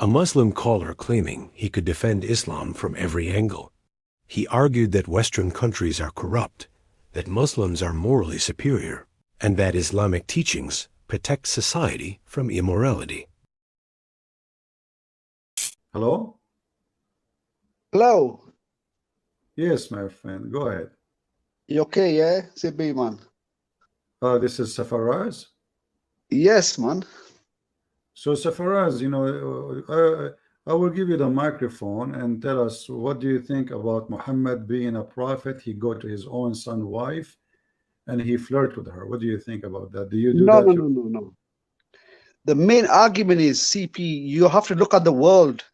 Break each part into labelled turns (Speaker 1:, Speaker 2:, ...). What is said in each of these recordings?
Speaker 1: a Muslim caller claiming he could defend Islam from every angle. He argued that Western countries are corrupt, that Muslims are morally superior, and that Islamic teachings protect society from immorality.
Speaker 2: Hello?
Speaker 3: Hello.
Speaker 2: Yes, my friend. Go ahead.
Speaker 3: You okay, yeah? CB, man.
Speaker 2: This is Safaraz.
Speaker 3: Yes, man.
Speaker 2: So Safaraz, you know, I will give you the microphone and tell us, what do you think about Muhammad being a prophet? He go to his own son's wife and he flirt with her. What do you think about that? Do you do
Speaker 3: No,
Speaker 2: that?
Speaker 3: no, no, no, no. The main argument is, CP, you have to look at the world.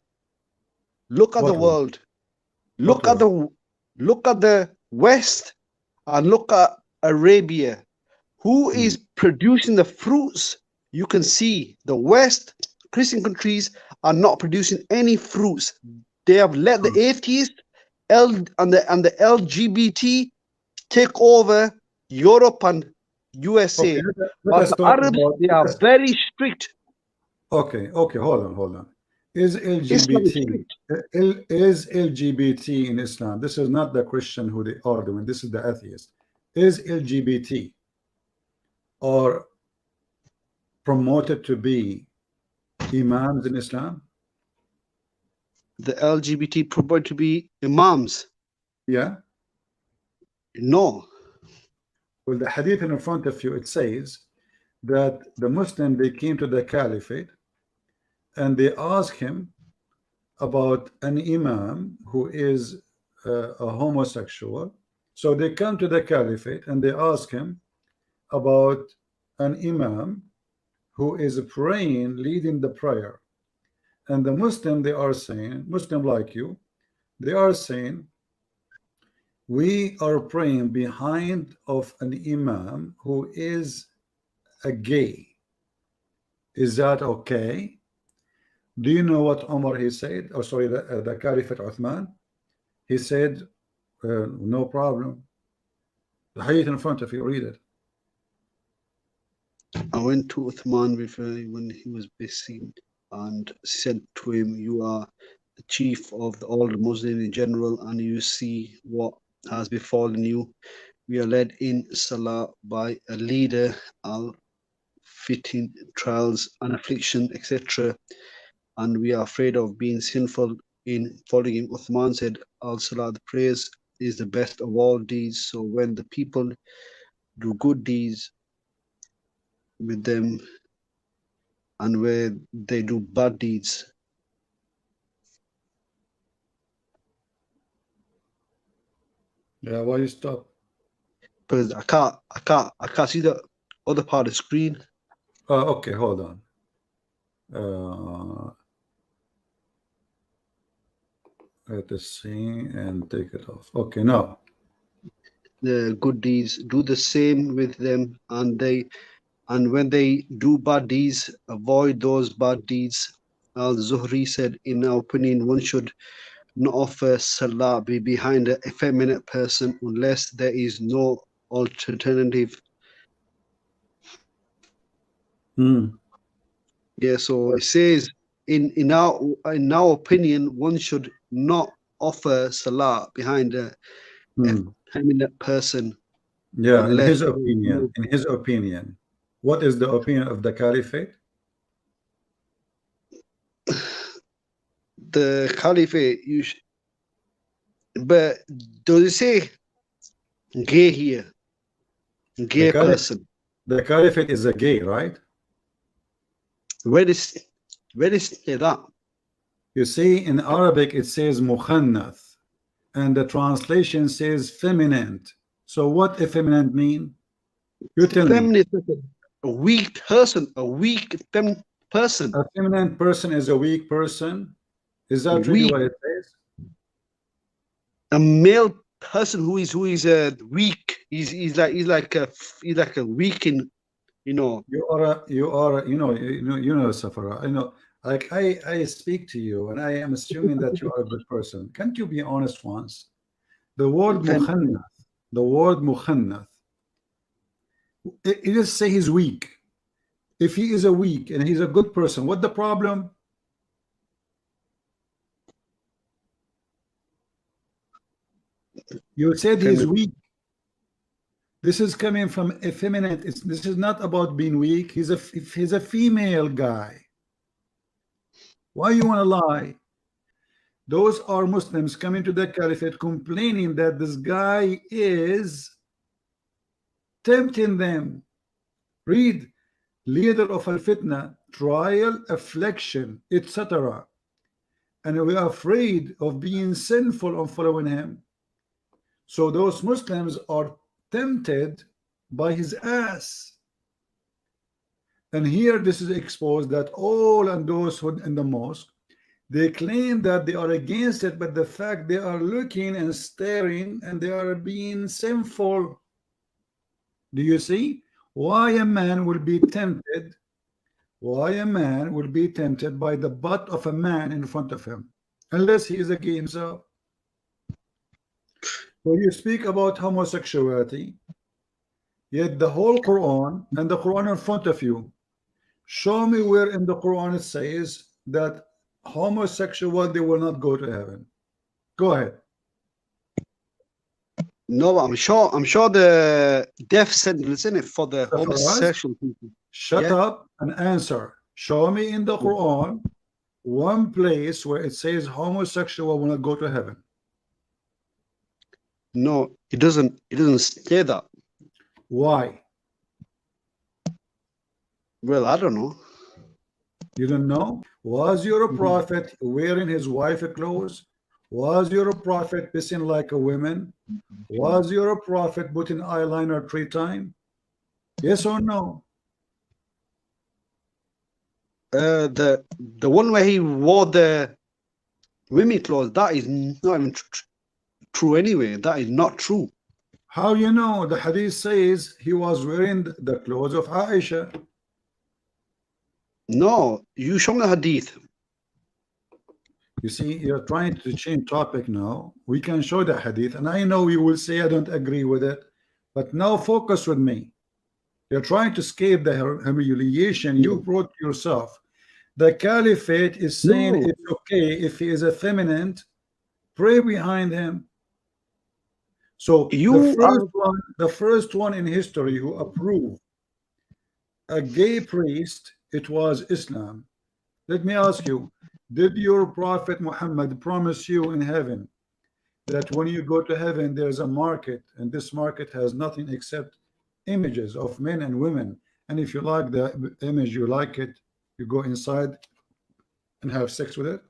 Speaker 3: Look at
Speaker 2: What
Speaker 3: the
Speaker 2: world?
Speaker 3: world. Look at
Speaker 2: world?
Speaker 3: the West and look at Arabia. Who is producing the fruits? You can see the West, Christian countries are not producing any fruits. They have let the atheists and the LGBT take over Europe and USA.
Speaker 2: Okay, let
Speaker 3: But
Speaker 2: us
Speaker 3: the
Speaker 2: talk
Speaker 3: Arabs,
Speaker 2: about.
Speaker 3: they are very strict.
Speaker 2: Okay, hold on. Is
Speaker 3: Islam is
Speaker 2: LGBT
Speaker 3: strict.
Speaker 2: is LGBT in Islam? This is not the Christian who they arguing. This is the atheist. Is LGBT or promoted to be imams in Islam?
Speaker 3: The LGBT purport to be imams.
Speaker 2: Yeah.
Speaker 3: No.
Speaker 2: Well, the hadith in front of you, it says that the Muslim, they came to the caliphate and they asked him about an imam who is a homosexual. So they come to the caliphate and they ask him about an imam who is praying, leading the prayer. And the Muslim, they are saying, Muslim like you, they are saying, we are praying behind of an imam who is a gay. Is that okay? Do you know what Omar he said? Oh, sorry, the Caliphate Uthman. He said, no problem. The hadith in front of you, read it.
Speaker 3: I went to Uthman when he was busy and said to him, you are the chief of all the Muslims in general, and you see what has befallen you. We are led in Salah by a leader, fitting trials and affliction, etc. And we are afraid of being sinful in following him. Uthman said, Al-Salah, the prayers is the best of all deeds. So when the people do good deeds with them and where they do bad deeds,
Speaker 2: Yeah, why you stop?
Speaker 3: because I can't see the other part of the screen.
Speaker 2: Okay, hold on. Let us see and take it off. Okay, now.
Speaker 3: The good deeds, do the same with them, and when they do bad deeds, avoid those bad deeds. Al-Zuhri said, in our opinion, one should not offer salah behind a effeminate person unless there is no alternative. Yeah, so it says in our opinion, one should not offer salah behind a effeminate person.
Speaker 2: Yeah, in
Speaker 3: unless
Speaker 2: his opinion, what is the opinion of the Caliphate?
Speaker 3: The Caliphate, but does it say gay here? Gay person.
Speaker 2: The Caliphate is a gay, right?
Speaker 3: Where is that?
Speaker 2: You see, in Arabic it says mukhannath, and the translation says feminine. So what effeminate mean? You tell me.
Speaker 3: A weak person, a weak person.
Speaker 2: A feminine person is a weak person. Is that really what it says?
Speaker 3: A male person who is weak. He's like a weak in, you know.
Speaker 2: You know, Safara. I know. Like I speak to you, and I am assuming that you are a good person. Can't you be honest once? The word mukhannath. The word mukhannath. It just say he's weak. If he is a weak and he's a good person, what the problem? You said he's weak. This is coming from effeminate. This is not about being weak. He's a female guy. Why you want to lie? Those are Muslims coming to the caliphate complaining that this guy is tempting them. Read, leader of al-fitna, trial, affliction, etc. And we are afraid of being sinful on following him. So those Muslims are tempted by his ass. And here this is exposed that all and those who in the mosque, they claim that they are against it, but the fact they are looking and staring and they are being sinful. Do you see why a man will be tempted? Why a man will be tempted by the butt of a man in front of him, unless he is a gay himself. So you speak about homosexuality, yet the whole Quran and the Quran in front of you, show me where in the Quran it says that homosexual, they will not go to heaven. Go ahead.
Speaker 3: No, I'm sure the death sentence in it for the homosexual people.
Speaker 2: Shut up and answer. Show me in the Quran one place where it says homosexual will not go to heaven.
Speaker 3: No, it doesn't say that.
Speaker 2: Why?
Speaker 3: Well, I don't know.
Speaker 2: You don't know? Was your prophet wearing his wife's clothes? Was your prophet pissing like a woman? Was your prophet putting eyeliner 3 times? Yes or no?
Speaker 3: The one where he wore the women clothes, that is not even true anyway. That is not true.
Speaker 2: How you know? The hadith says he was wearing the clothes of Aisha.
Speaker 3: No, you show me the hadith.
Speaker 2: You see, you're trying to change topic now. We can show the hadith, and I know you will say I don't agree with it, but now focus with me. You're trying to escape the humiliation you brought yourself. The caliphate is saying it's okay if he is effeminate, pray behind him. So the first one in history who approved a gay priest, it was Islam. Let me ask you, did your prophet Muhammad promise you in heaven that when you go to heaven there's a market, and this market has nothing except images of men and women, and if you like the image, you like it, you go inside and have sex with it?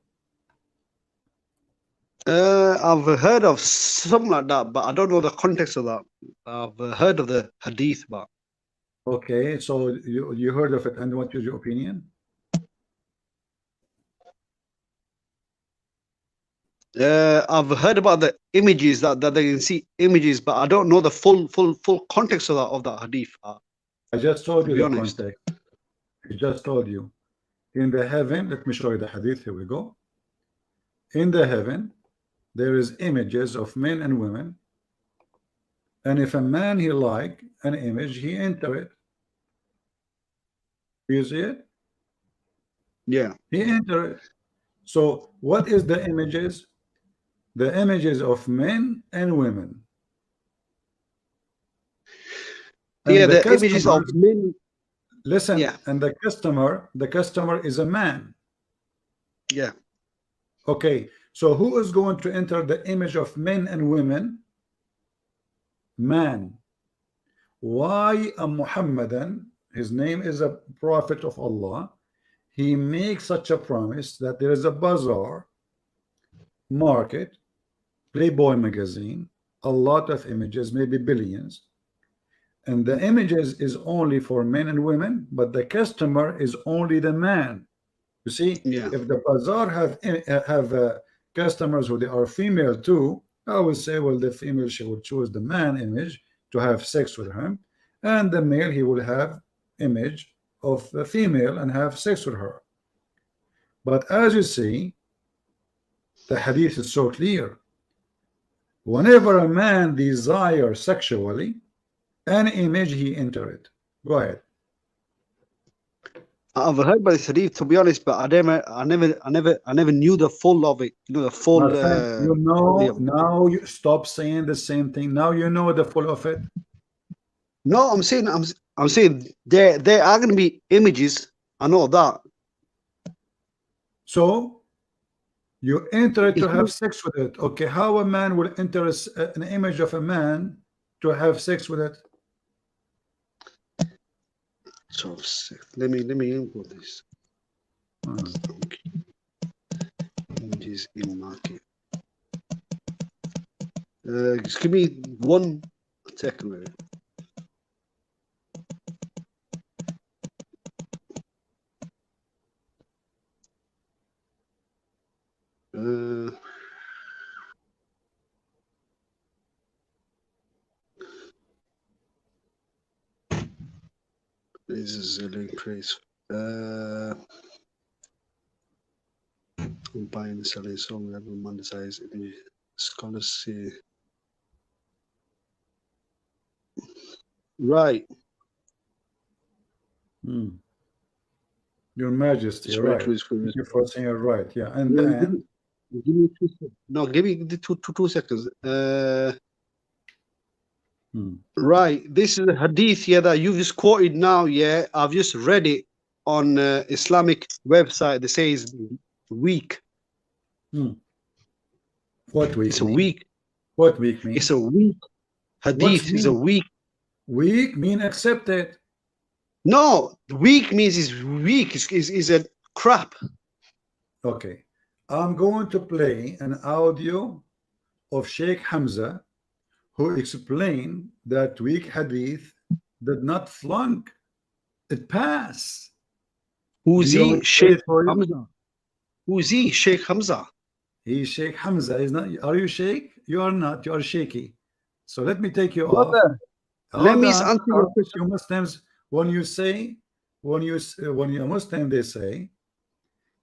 Speaker 3: I've heard of something like that, but I don't know the context of that. I've heard of the hadith, but
Speaker 2: okay, so you heard of it, and what is your opinion?
Speaker 3: I've heard about the images that they can see images, but I don't know the full context of that hadith.
Speaker 2: I just told you the context. I just told you. In the heaven, let me show you the hadith. Here we go. In the heaven, there is images of men and women, and if a man he like an image, he enter it. You see it?
Speaker 3: Yeah.
Speaker 2: He enter it. So what is the images? The images of men and women. And
Speaker 3: yeah, the images of men.
Speaker 2: Listen, yeah. And the customer is a man.
Speaker 3: Yeah.
Speaker 2: Okay, so who is going to enter the image of men and women? Man. Why a Muhammadan, his name is a prophet of Allah, he makes such a promise that there is a bazaar, market, Playboy magazine, a lot of images, maybe billions, and the images is only for men and women, but the customer is only the man. You see, if the bazaar have customers who they are female too, I would say, well, the female, she will choose the man image to have sex with him, and the male, he will have image of the female and have sex with her. But as you see, the hadith is so clear. Whenever a man desires sexually, an image, he enter it. Go ahead.
Speaker 3: I've heard about this hadith, to be honest, but I never knew the full of it. You know, the full
Speaker 2: My friend, you
Speaker 3: story
Speaker 2: know,
Speaker 3: of it.
Speaker 2: now you stop saying the same thing. Now you know the full of it.
Speaker 3: No, I'm saying there are going to be images. I know that.
Speaker 2: So you enter it to
Speaker 3: It's
Speaker 2: have sex with it. Okay, how a man will enter an image of a man to have sex with it?
Speaker 3: so let me input this. Images in market. Just give me 1 second. Maybe. This is a link trace. Buying and selling so we have monetize the scholars say. Right.
Speaker 2: Your Majesty,
Speaker 3: It's
Speaker 2: right.
Speaker 3: right.
Speaker 2: Thank you for saying you're right. Yeah, and
Speaker 3: Give
Speaker 2: then
Speaker 3: me 2 seconds. No, give me the two seconds. Right. This is a hadith here that you've just quoted now. Yeah, I've just read it on Islamic website. They say it's weak.
Speaker 2: What weak?
Speaker 3: It's a weak.
Speaker 2: What weak mean?
Speaker 3: It's a weak hadith. It's a weak.
Speaker 2: Weak mean accepted.
Speaker 3: No, weak means it's weak. Is a crap.
Speaker 2: Okay, I'm going to play an audio of Sheikh Hamza, who explained that weak hadith did not flunk, it passed.
Speaker 3: Who's he? Sheikh Hamza. Who's he? Sheikh Hamza.
Speaker 2: He's Sheikh Hamza. Is not. Are you Sheikh? You are not. You are shaky. So let me take you
Speaker 3: Brother,
Speaker 2: off.
Speaker 3: let me answer your question.
Speaker 2: You Muslims, when you Muslim, they say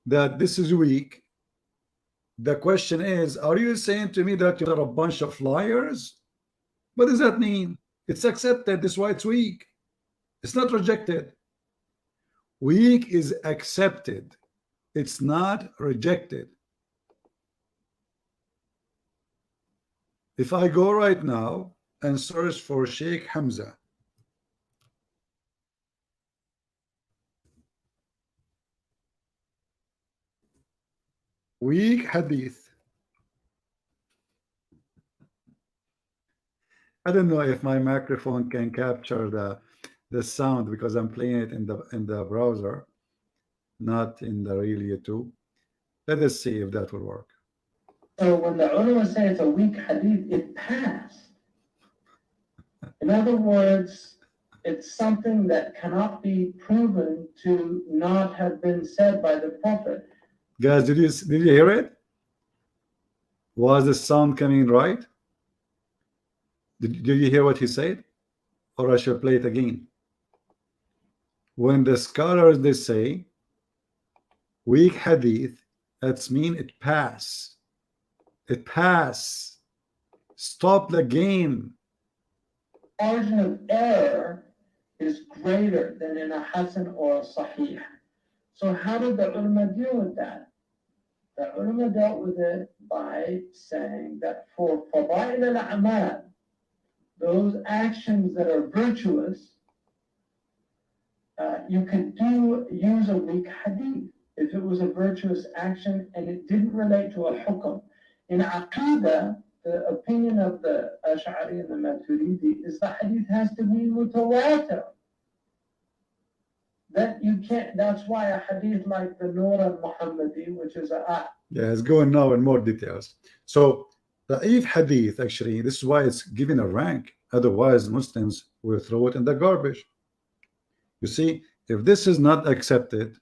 Speaker 2: that this is weak. The question is, are you saying to me that you're a bunch of liars? What does that mean? It's accepted. This is why it's weak. It's not rejected. Weak is accepted. It's not rejected. If I go right now and search for Sheikh Hamza, weak hadith. I don't know if my microphone can capture the sound because I'm playing it in the browser, not in the real YouTube. Let us see if that will work.
Speaker 4: So when the ulama say it's a weak hadith, it passed. In other words, it's something that cannot be proven to not have been said by the Prophet.
Speaker 2: Guys, did you hear it? Was the sound coming right? Did you hear what he said? Or I shall play it again. When the scholars, they say weak hadith, that's mean it pass. It pass. Stop the game.
Speaker 4: Margin of error is greater than in a Hasan or a Sahih. So how did the ulama deal with that? The ulama dealt with it by saying that for fadail al-a'mal, those actions that are virtuous, you could use a weak hadith if it was a virtuous action and it didn't relate to a hukm. In Aqidah, the opinion of the Ash'ari and the Maturidi is the hadith has to be mutawatir. That you can't. That's why a hadith like the Nur al-Muhammadi, which is
Speaker 2: it's going now in more details. So the if hadith, actually, this is why it's given a rank. Otherwise, Muslims will throw it in the garbage. You see, if this is not accepted,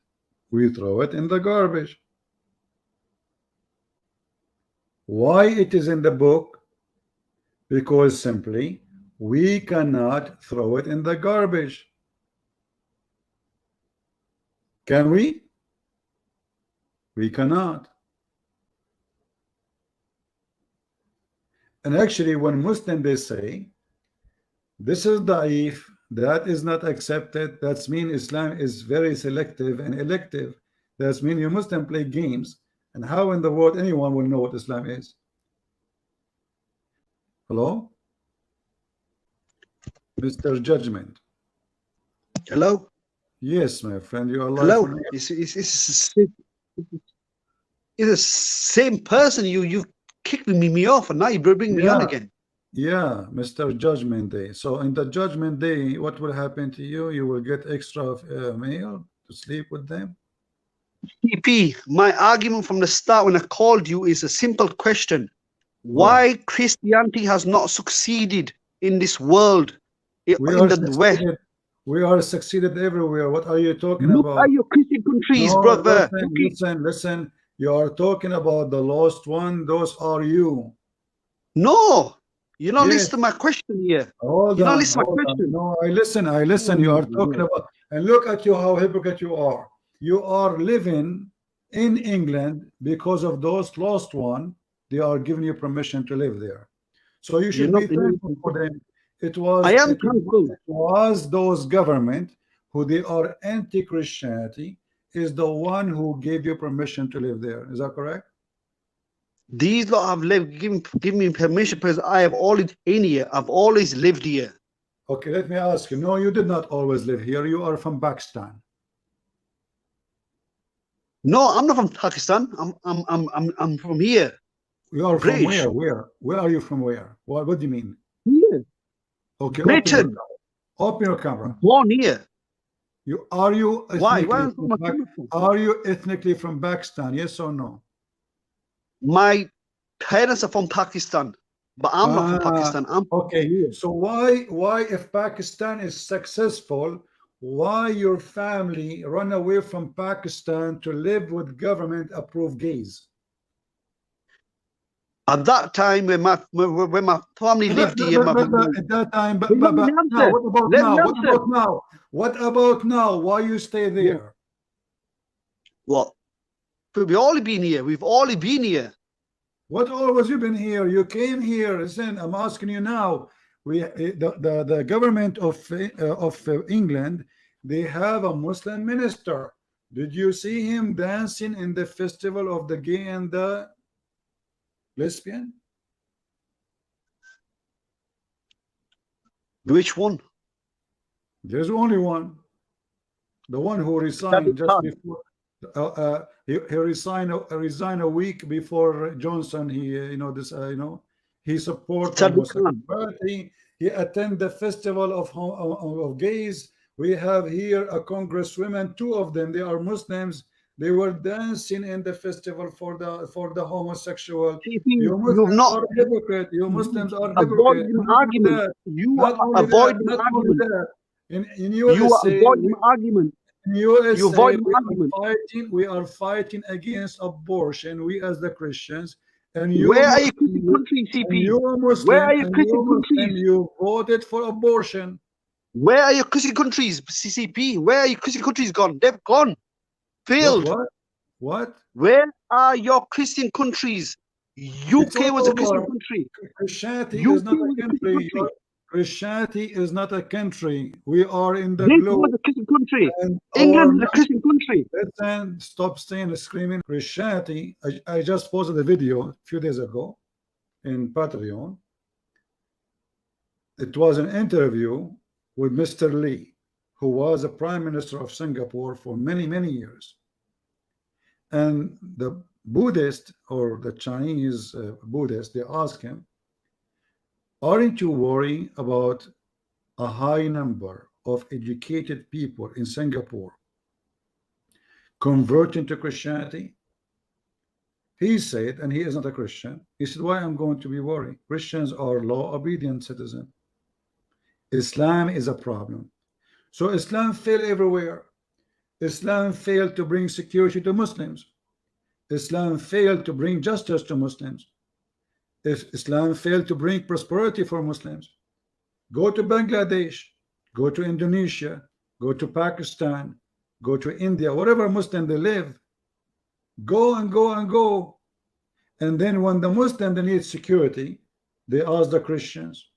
Speaker 2: we throw it in the garbage. Why it is in the book? Because simply we cannot throw it in the garbage. Can we? We cannot. And actually, when Muslim they say this is da'if, That is not accepted. That's mean Islam is very selective and elective. That's mean you Muslim play games. And how in the world anyone will know what Islam is? Hello? Mr. Judgment.
Speaker 3: Hello?
Speaker 2: Yes, my friend, you are live
Speaker 3: Hello?
Speaker 2: from here.
Speaker 3: It's the same person. You kicked me off, and now you bring me on again.
Speaker 2: Yeah, Mr. Judgment Day. So in the Judgment Day, what will happen to you? You will get extra meal to sleep with them.
Speaker 3: TP, my argument from the start when I called you is a simple question. Why Christianity has not succeeded in this world, in the West?
Speaker 2: We are succeeded everywhere. What are you talking
Speaker 3: Look
Speaker 2: about?
Speaker 3: at your Christian countries,
Speaker 2: No,
Speaker 3: brother.
Speaker 2: Listen. You are talking about the lost one. Those are you.
Speaker 3: No, you're not listening to my question here.
Speaker 2: Hold
Speaker 3: you're
Speaker 2: on,
Speaker 3: not listening to my question.
Speaker 2: No, I listen. You are talking about, and look at you, how hypocrite you are. You are living in England because of those lost one. They are giving you permission to live there. So you should be thankful for them. It was those government who they are anti-Christianity is the one who gave you permission to live there. Is that correct?
Speaker 3: These lot have lived, give me permission because I have always been here. I've always lived here.
Speaker 2: Okay, let me ask you. No, you did not always live here. You are from Pakistan.
Speaker 3: No, I'm not from Pakistan. I'm from here.
Speaker 2: You are from where? Where are you from? Where? What do you mean?
Speaker 3: Here.
Speaker 2: Okay,
Speaker 3: Britain.
Speaker 2: Open your camera.
Speaker 3: Born here.
Speaker 2: Are you
Speaker 3: ethnically
Speaker 2: ethnically from Pakistan? Yes or no?
Speaker 3: My parents are from Pakistan, but I'm not from Pakistan. I'm
Speaker 2: okay. Here. So why if Pakistan is successful, why your family run away from Pakistan to live with government approved gays?
Speaker 3: At that time, when my family lived here,
Speaker 2: at that time, but now, what about now? What about now? What about now? Why you stay there?
Speaker 3: What? We've all been here. We've all been here.
Speaker 2: What always you been here? You came here. Listen, I'm asking you now. The government of England, they have a Muslim minister. Did you see him dancing in the festival of the gay and the lesbian?
Speaker 3: Which one?
Speaker 2: There's only one. The one who resigned just before. He resigned a week before Johnson. He he supported homosexuality. He attended the festival of gays. We have here a congresswoman, two of them, they are Muslims. They were dancing in the festival for the homosexual. You Muslims are hypocrite. You Muslims are hypocrite.
Speaker 3: You are avoiding the argument.
Speaker 2: In USA,
Speaker 3: you are avoiding the argument.
Speaker 2: In USA, we are fighting against abortion. We as the Christians. And you,
Speaker 3: where are your Christian countries, CP? Where are your Christian countries?
Speaker 2: You voted for abortion.
Speaker 3: Where are your Christian countries, CCP? Where are your Christian countries gone? They've gone. Failed.
Speaker 2: What?
Speaker 3: Where are your Christian countries? UK was a Christian country.
Speaker 2: Christianity is not a country. Christianity is not a country. We are in the globe.
Speaker 3: Was a Christian country. England is a Christian country.
Speaker 2: Listen, stop saying screaming. Christianity. I just posted a video a few days ago in Patreon. It was an interview with Mr. Lee, who was a prime minister of Singapore for many, many years. And the Buddhist or the Chinese Buddhist, they asked him, aren't you worried about a high number of educated people in Singapore converting to Christianity? He said, and he is not a Christian, he said, why I'm going to be worried? Christians are law-obedient citizens. Islam is a problem. So Islam failed everywhere. Islam failed to bring security to Muslims. Islam failed to bring justice to Muslims. Islam failed to bring prosperity for Muslims. Go to Bangladesh, go to Indonesia, go to Pakistan, go to India, wherever Muslim they live. Go and go and go. And then when the Muslim they need security, they ask the Christians.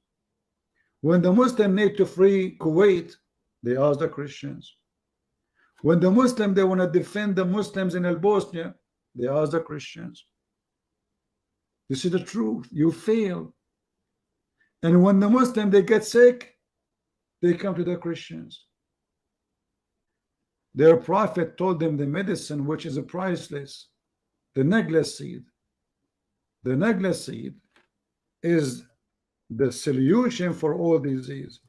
Speaker 2: When the Muslim need to free Kuwait, they ask the Christians. When the Muslim, they want to defend the Muslims in Bosnia, they ask the Christians. This is the truth. You fail. And when the Muslim, they get sick, they come to the Christians. Their prophet told them the medicine, which is priceless, the necklace seed. The necklace seed is the solution for all disease,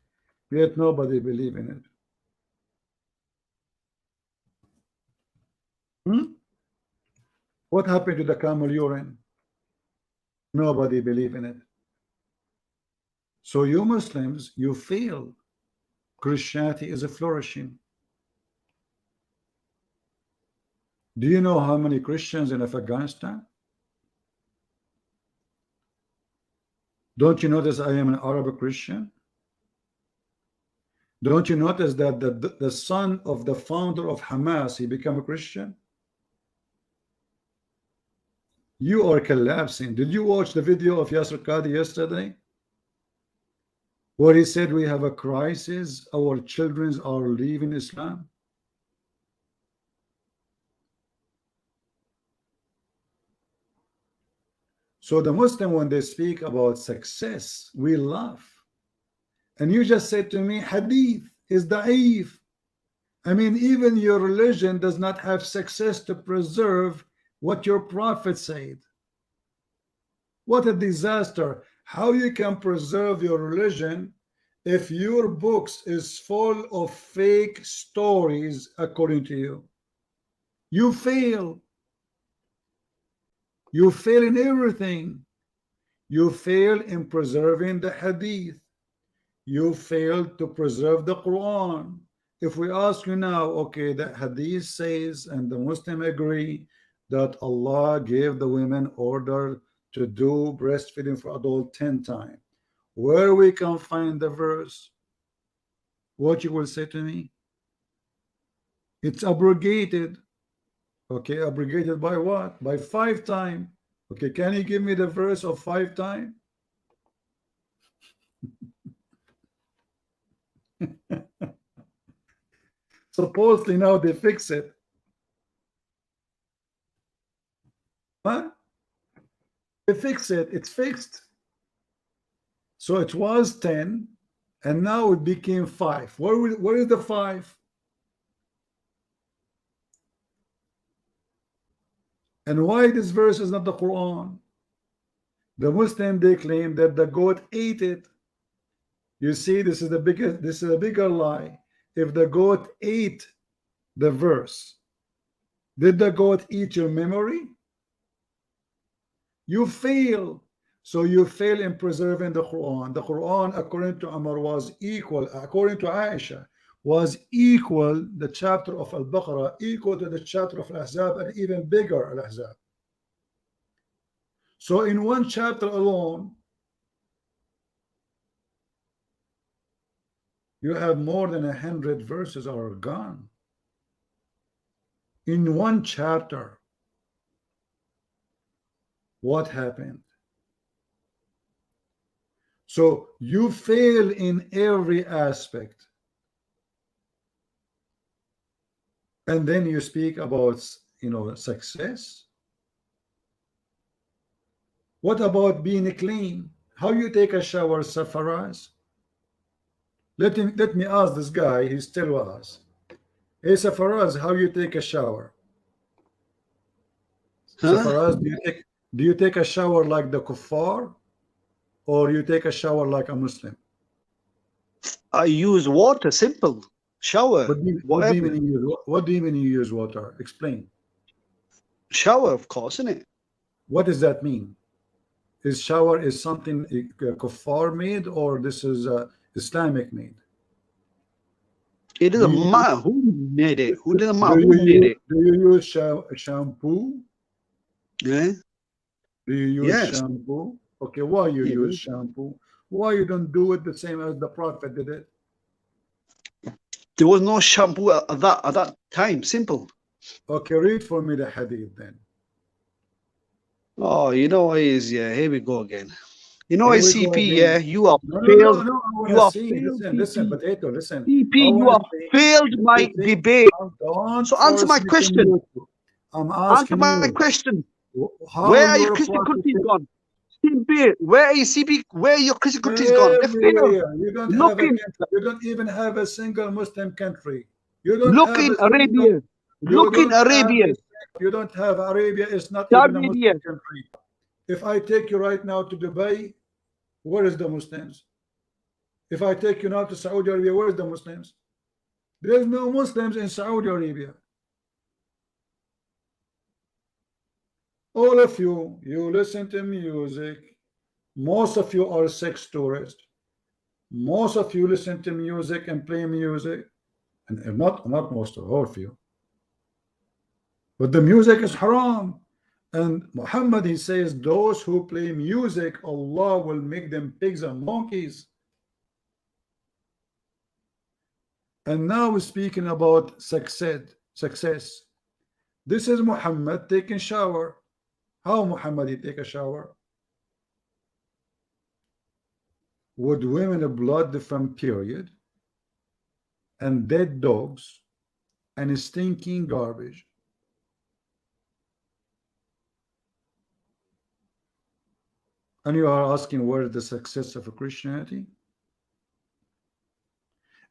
Speaker 2: yet nobody believe in it. What happened to the camel urine? Nobody believe in it. So you Muslims, you fail. Christianity is flourishing. Do you know how many Christians in Afghanistan? Don't you notice I am an Arab Christian? Don't you notice that the son of the founder of Hamas, he became a Christian? You are collapsing. Did you watch the video of Yasser Qadi yesterday? Where he said we have a crisis, our children are leaving Islam. So the Muslim, when they speak about success, we laugh. And you just said to me, hadith is da'if. I mean, even your religion does not have success to preserve what your prophet said. What a disaster. How you can preserve your religion if your books is full of fake stories according to you? You fail. You fail in everything. You fail in preserving the hadith. You fail to preserve the Quran. If we ask you now, okay, the hadith says, and the Muslim agree, that Allah gave the women order to do breastfeeding for adults 10 times. Where we can find the verse? What you will say to me? It's abrogated. Okay, abrogated by what? By 5 times. Okay, can you give me the verse of 5 times? Supposedly now they fix it. Huh? They fix it. It's fixed. So it was 10 and now it became 5. Where is the 5? And why this verse is not the Quran? The Muslim, they claim that the goat ate it. You see, this is a bigger lie. If the goat ate the verse, did the goat eat your memory? You fail. So you fail in preserving the Quran. The Quran, according to Umar, was equal, according to Aisha, was equal, the chapter of Al-Baqarah, equal to the chapter of Al-Ahzab, and even bigger Al-Ahzab. So in one chapter alone, you have more than 100 verses are gone. In one chapter. What happened? So you fail in every aspect. And then you speak about, success. What about being clean? How you take a shower, Safaraz? Let me ask this guy, he's still with us. Hey Safaraz, how you take a shower?
Speaker 3: Huh?
Speaker 2: Safaraz, do you take a shower like the kuffar, or you take a shower like a Muslim?
Speaker 3: I use water, simple. Shower.
Speaker 2: What do you mean you use water? Explain.
Speaker 3: Shower, of course, isn't it?
Speaker 2: What does that mean? Is shower is something kuffar made, or this is Islamic made?
Speaker 3: It doesn't matter who made it. Who doesn't matter who made it.
Speaker 2: Do you use shampoo?
Speaker 3: Yeah.
Speaker 2: Do you use shampoo? Okay, why you use shampoo? Why you don't do it the same as the Prophet did it?
Speaker 3: There was no shampoo at that time. Simple.
Speaker 2: Okay, read for me the hadith then.
Speaker 3: Oh, you know what it is? Yeah, here we go again. You know,
Speaker 2: Here
Speaker 3: a
Speaker 2: we go
Speaker 3: CP,
Speaker 2: again.
Speaker 3: yeah, you are
Speaker 2: No, no, no,
Speaker 3: failed.
Speaker 2: no. I want
Speaker 3: You
Speaker 2: to
Speaker 3: are
Speaker 2: see.
Speaker 3: failed,
Speaker 2: Listen,
Speaker 3: CP.
Speaker 2: potato. Listen.
Speaker 3: CP,
Speaker 2: I
Speaker 3: you
Speaker 2: want
Speaker 3: are
Speaker 2: to see.
Speaker 3: failed my
Speaker 2: You see,
Speaker 3: debate.
Speaker 2: don't
Speaker 3: So answer
Speaker 2: force
Speaker 3: my
Speaker 2: me to
Speaker 3: question.
Speaker 2: mute you. I'm
Speaker 3: Answer
Speaker 2: asking
Speaker 3: my
Speaker 2: you.
Speaker 3: question.
Speaker 2: How
Speaker 3: Where are your
Speaker 2: your
Speaker 3: Christian countries
Speaker 2: prophecy
Speaker 3: gone? CP, where are your CP? Where are your Christian countries gone? They failed.
Speaker 2: everywhere? You don't
Speaker 3: Look
Speaker 2: have a
Speaker 3: in,
Speaker 2: country. You don't even have a single Muslim country. You don't
Speaker 3: look
Speaker 2: have
Speaker 3: in
Speaker 2: a single.
Speaker 3: Arabia.
Speaker 2: You
Speaker 3: Look in
Speaker 2: don't have
Speaker 3: Arabia.
Speaker 2: a. You don't have Arabia. It's not even a
Speaker 3: Arabia.
Speaker 2: Muslim country. If I take you right now to Dubai, where is the Muslims? If I take you now to Saudi Arabia, where is the Muslims? There's no Muslims in Saudi Arabia. All of you listen to music. Most of you are sex tourists. Most of you listen to music and play music. And not most of all of you. But the music is haram. And Muhammad, he says, those who play music, Allah will make them pigs and monkeys. And now we're speaking about success. This is Muhammad taking shower. How Muhammad he take a shower? With women blood from period and dead dogs and stinking garbage. And you are asking where is the success of Christianity?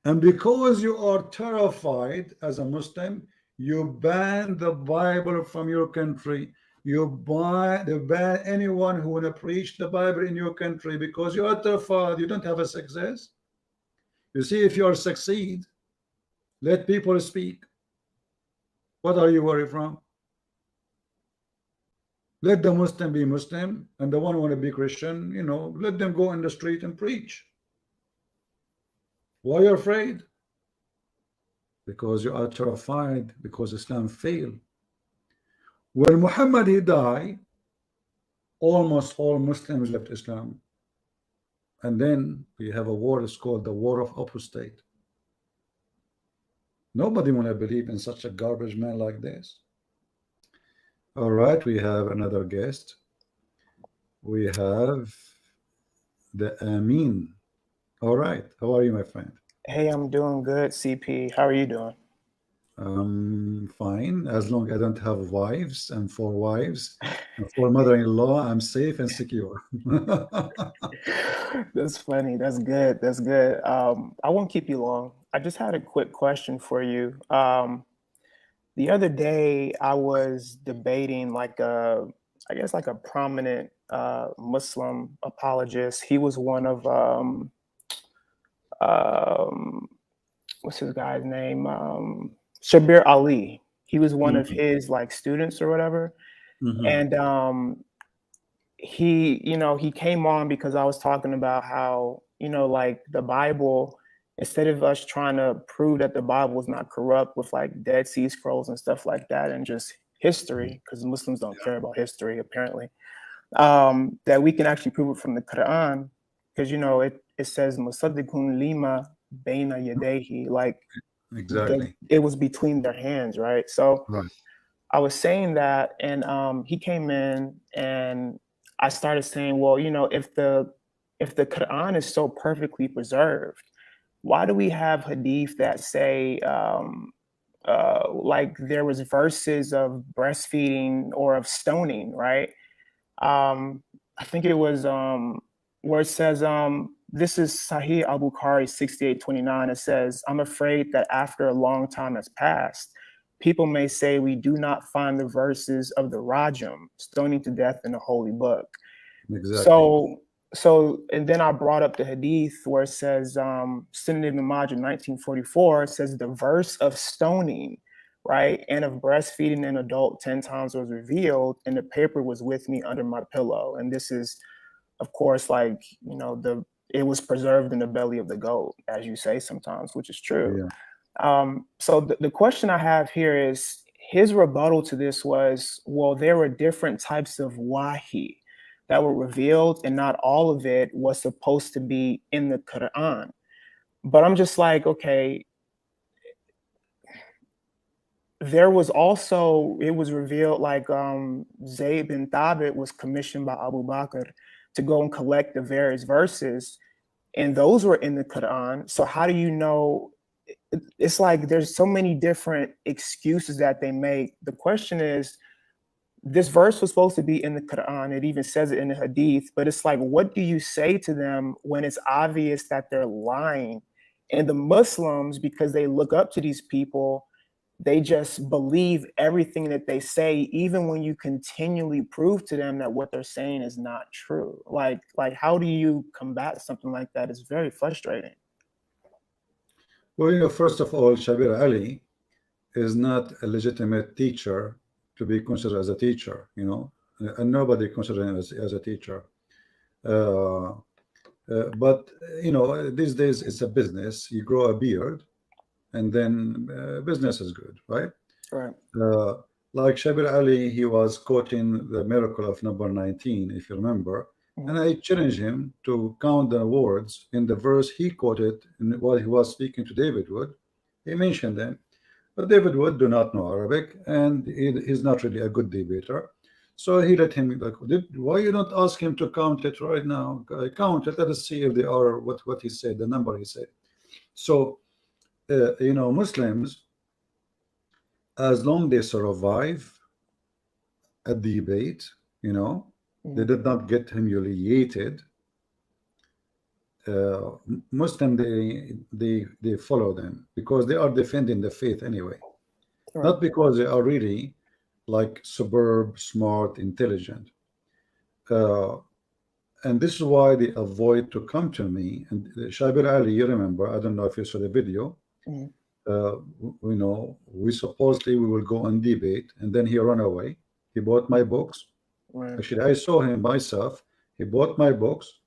Speaker 2: And because you are terrified as a Muslim, you ban the Bible from your country. You ban anyone who want to preach the Bible in your country because you are terrified. You don't have a success. You see, if you are succeed, let people speak. What are you worried from? Let the Muslim be Muslim, and the one who want to be Christian, let them go in the street and preach. Why are you afraid? Because you are terrified because Islam failed. When Muhammad he died, almost all Muslims left Islam. And then we have a war, it's called the war of apostate. Nobody want to believe in such a garbage man like this. All right, we have another guest. We have the Amin. All right, how are you, my friend?
Speaker 5: Hey, I'm doing good, CP. How are you doing?
Speaker 2: Fine, as long as I don't have wives and 4 wives and 4 mother-in-law, I'm safe and secure.
Speaker 5: That's funny. That's good. That's good. I won't keep you long. I just had a quick question for you. The other day I was debating I guess like a prominent Muslim apologist. He was one of what's his guy's name? Shabir Ali. He was one of his like students or whatever. And he came on because I was talking about how, like the Bible, instead of us trying to prove that the Bible is not corrupt with like Dead Sea Scrolls and stuff like that and just history, because Muslims don't care about history apparently, that we can actually prove it from the Quran, because it says Musaddiqun lima baina yadehi, like
Speaker 2: Exactly.
Speaker 5: it was between their hands, right? So
Speaker 2: Right.
Speaker 5: I was saying that, and he came in, and I started saying, well, if the Quran is so perfectly preserved, why do we have hadith that say like there was verses of breastfeeding or of stoning, right? I think it was where it says this is Sahih al-Bukhari 6829. It says, I'm afraid that after a long time has passed, people may say we do not find the verses of the Rajam, stoning to death, in the holy book.
Speaker 2: Exactly.
Speaker 5: So and then I brought up the hadith where it says, Sunan ibn Majah 1944, it says the verse of stoning, right, and of breastfeeding an adult 10 times was revealed, and the paper was with me under my pillow. And this is, of course, like, it was preserved in the belly of the goat, as you say sometimes, which is true.
Speaker 2: Yeah.
Speaker 5: So the question I have here is, his rebuttal to this was, well, there were different types of wahi that were revealed, and not all of it was supposed to be in the Quran. But I'm just like, okay, there was also, it was revealed like Zayd bin Thabit was commissioned by Abu Bakr to go and collect the various verses, and those were in the Quran. So how do you know? It's like there's so many different excuses that they make. The question is, this verse was supposed to be in the Quran. It even says it in the hadith, but it's like, what do you say to them when it's obvious that they're lying? And the Muslims, because they look up to these people, they just believe everything that they say, even when you continually prove to them that what they're saying is not true. Like how do you combat something like that? It's very frustrating.
Speaker 2: Well, you know, first of all, Shabir Ali is not a legitimate teacher to be considered as a teacher, you know, and nobody considers him as a teacher. But, you know, these days it's a business. You grow a beard and then business is good, right?
Speaker 5: Right.
Speaker 2: Like Shabir Ali, he was quoting the miracle of number 19, if you remember. And I challenged him to count the words in the verse he quoted while he was speaking to David Wood. He mentioned them. But David Wood do not know Arabic, and he's not really a good debater. So he let him, like, why you don't ask him to count it right now? Count it, let us see if they are what he said, the number he said. So, you know, Muslims, as long they survive a debate, you know, they did not get humiliated. Muslim, they follow them because they are defending the faith anyway, not because they are really like superb, smart, intelligent. And this is why they avoid to come to me. And Shabir Ali, you remember, I don't know if you saw the video. You know, we will go on debate, and then he ran away. He bought my books. Actually, I saw him myself. He bought my books,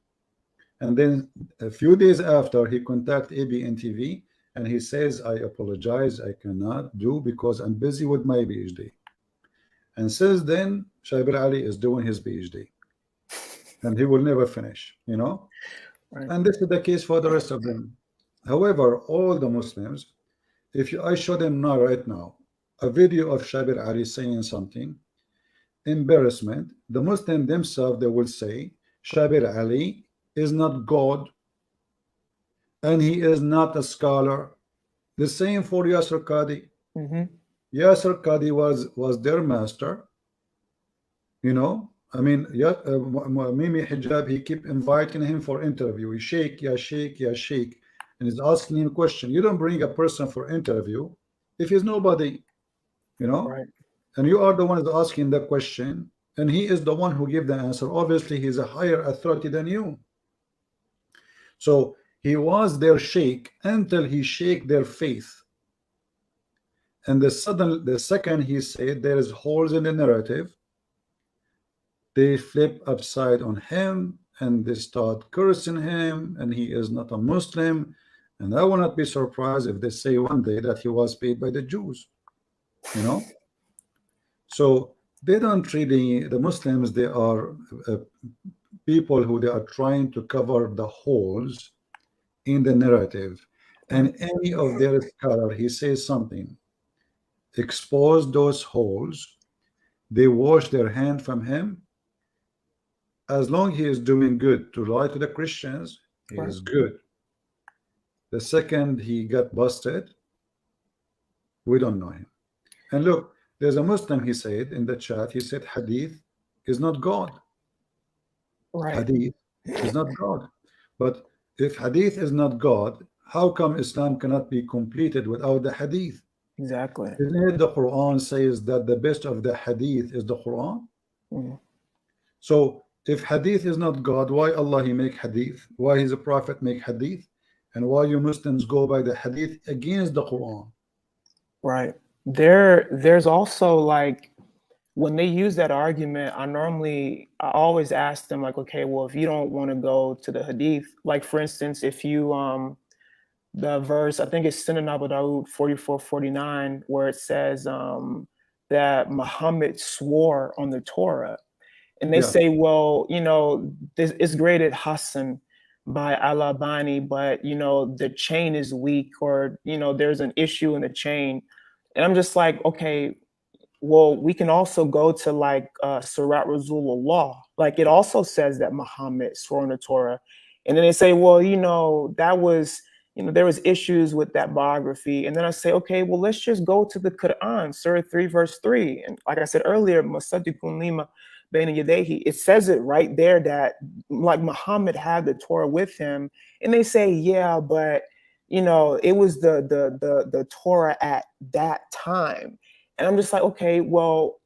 Speaker 2: and then a few days after, he contacted ABN TV, and he says, I apologize, I cannot do because I'm busy with my PhD. And since then, Shabir Ali is doing his PhD, and he will never finish, you know. And this is the case for the rest of them. However, all the Muslims, if I show them now, right now, a video of Shabir Ali saying something, embarrassment, the Muslim themselves, they will say, Shabir Ali is not God, and he is not a scholar. The same for Yasser Qadi. Yasser Qadi was their master, you know. I mean, Mimi Hijab, he keep inviting him for interview. Sheikh, ya Sheikh, ya Sheikh, and he's asking him a question. You don't bring a person for interview if he's nobody, you know. And you are the one who's asking the question, and he is the one who gave the answer. Obviously, he's a higher authority than you. So he was their sheikh until he shake their faith. And the second he said there is holes in the narrative, they flip upside on him and they start cursing him, and he is not a Muslim. And I will not be surprised if they say one day that he was paid by the Jews, you know. So they don't really, the Muslims, they are people who they are trying to cover the holes in the narrative. And any of their scholar, he says something, expose those holes, they wash their hand from him. As long as he is doing good to lie to the Christians, he is good. The second he got busted, we don't know him. And look, there's a Muslim, he said in the chat, he said hadith is not God. Hadith is not God. But if hadith is not God, how come Islam cannot be completed without the hadith?
Speaker 5: Exactly.
Speaker 2: Isn't it the Quran says that the best of the hadith is the Quran? So if hadith is not God, why Allah he make hadith? Why his prophet make hadith? And why you Muslims go by the hadith against the Quran?
Speaker 5: Right. There's also, like, when they use that argument, I always ask them, like, okay, well, if you don't want to go to the hadith, like, for instance, if you the verse, I think it's Sunan Abu Dawud 44:49, where it says that Muhammad swore on the Torah, and they say, well, you know, this is graded Hassan by Al-Albani, but you know, the chain is weak, or you know, there's an issue in the chain. And I'm just like, okay, well, we can also go to like Surat Rasulullah. Like it also says that Muhammad swore on the Torah. And then they say, well, you know, that was, you know, there was issues with that biography. And then I say, okay, well, let's just go to the Quran, Surah 3, verse 3. And like I said earlier, Musaddiqun lima bayna yadayhi, it says it right there that like Muhammad had the Torah with him. And they say, yeah, but you know, it was the Torah at that time. And I'm just like, okay, well,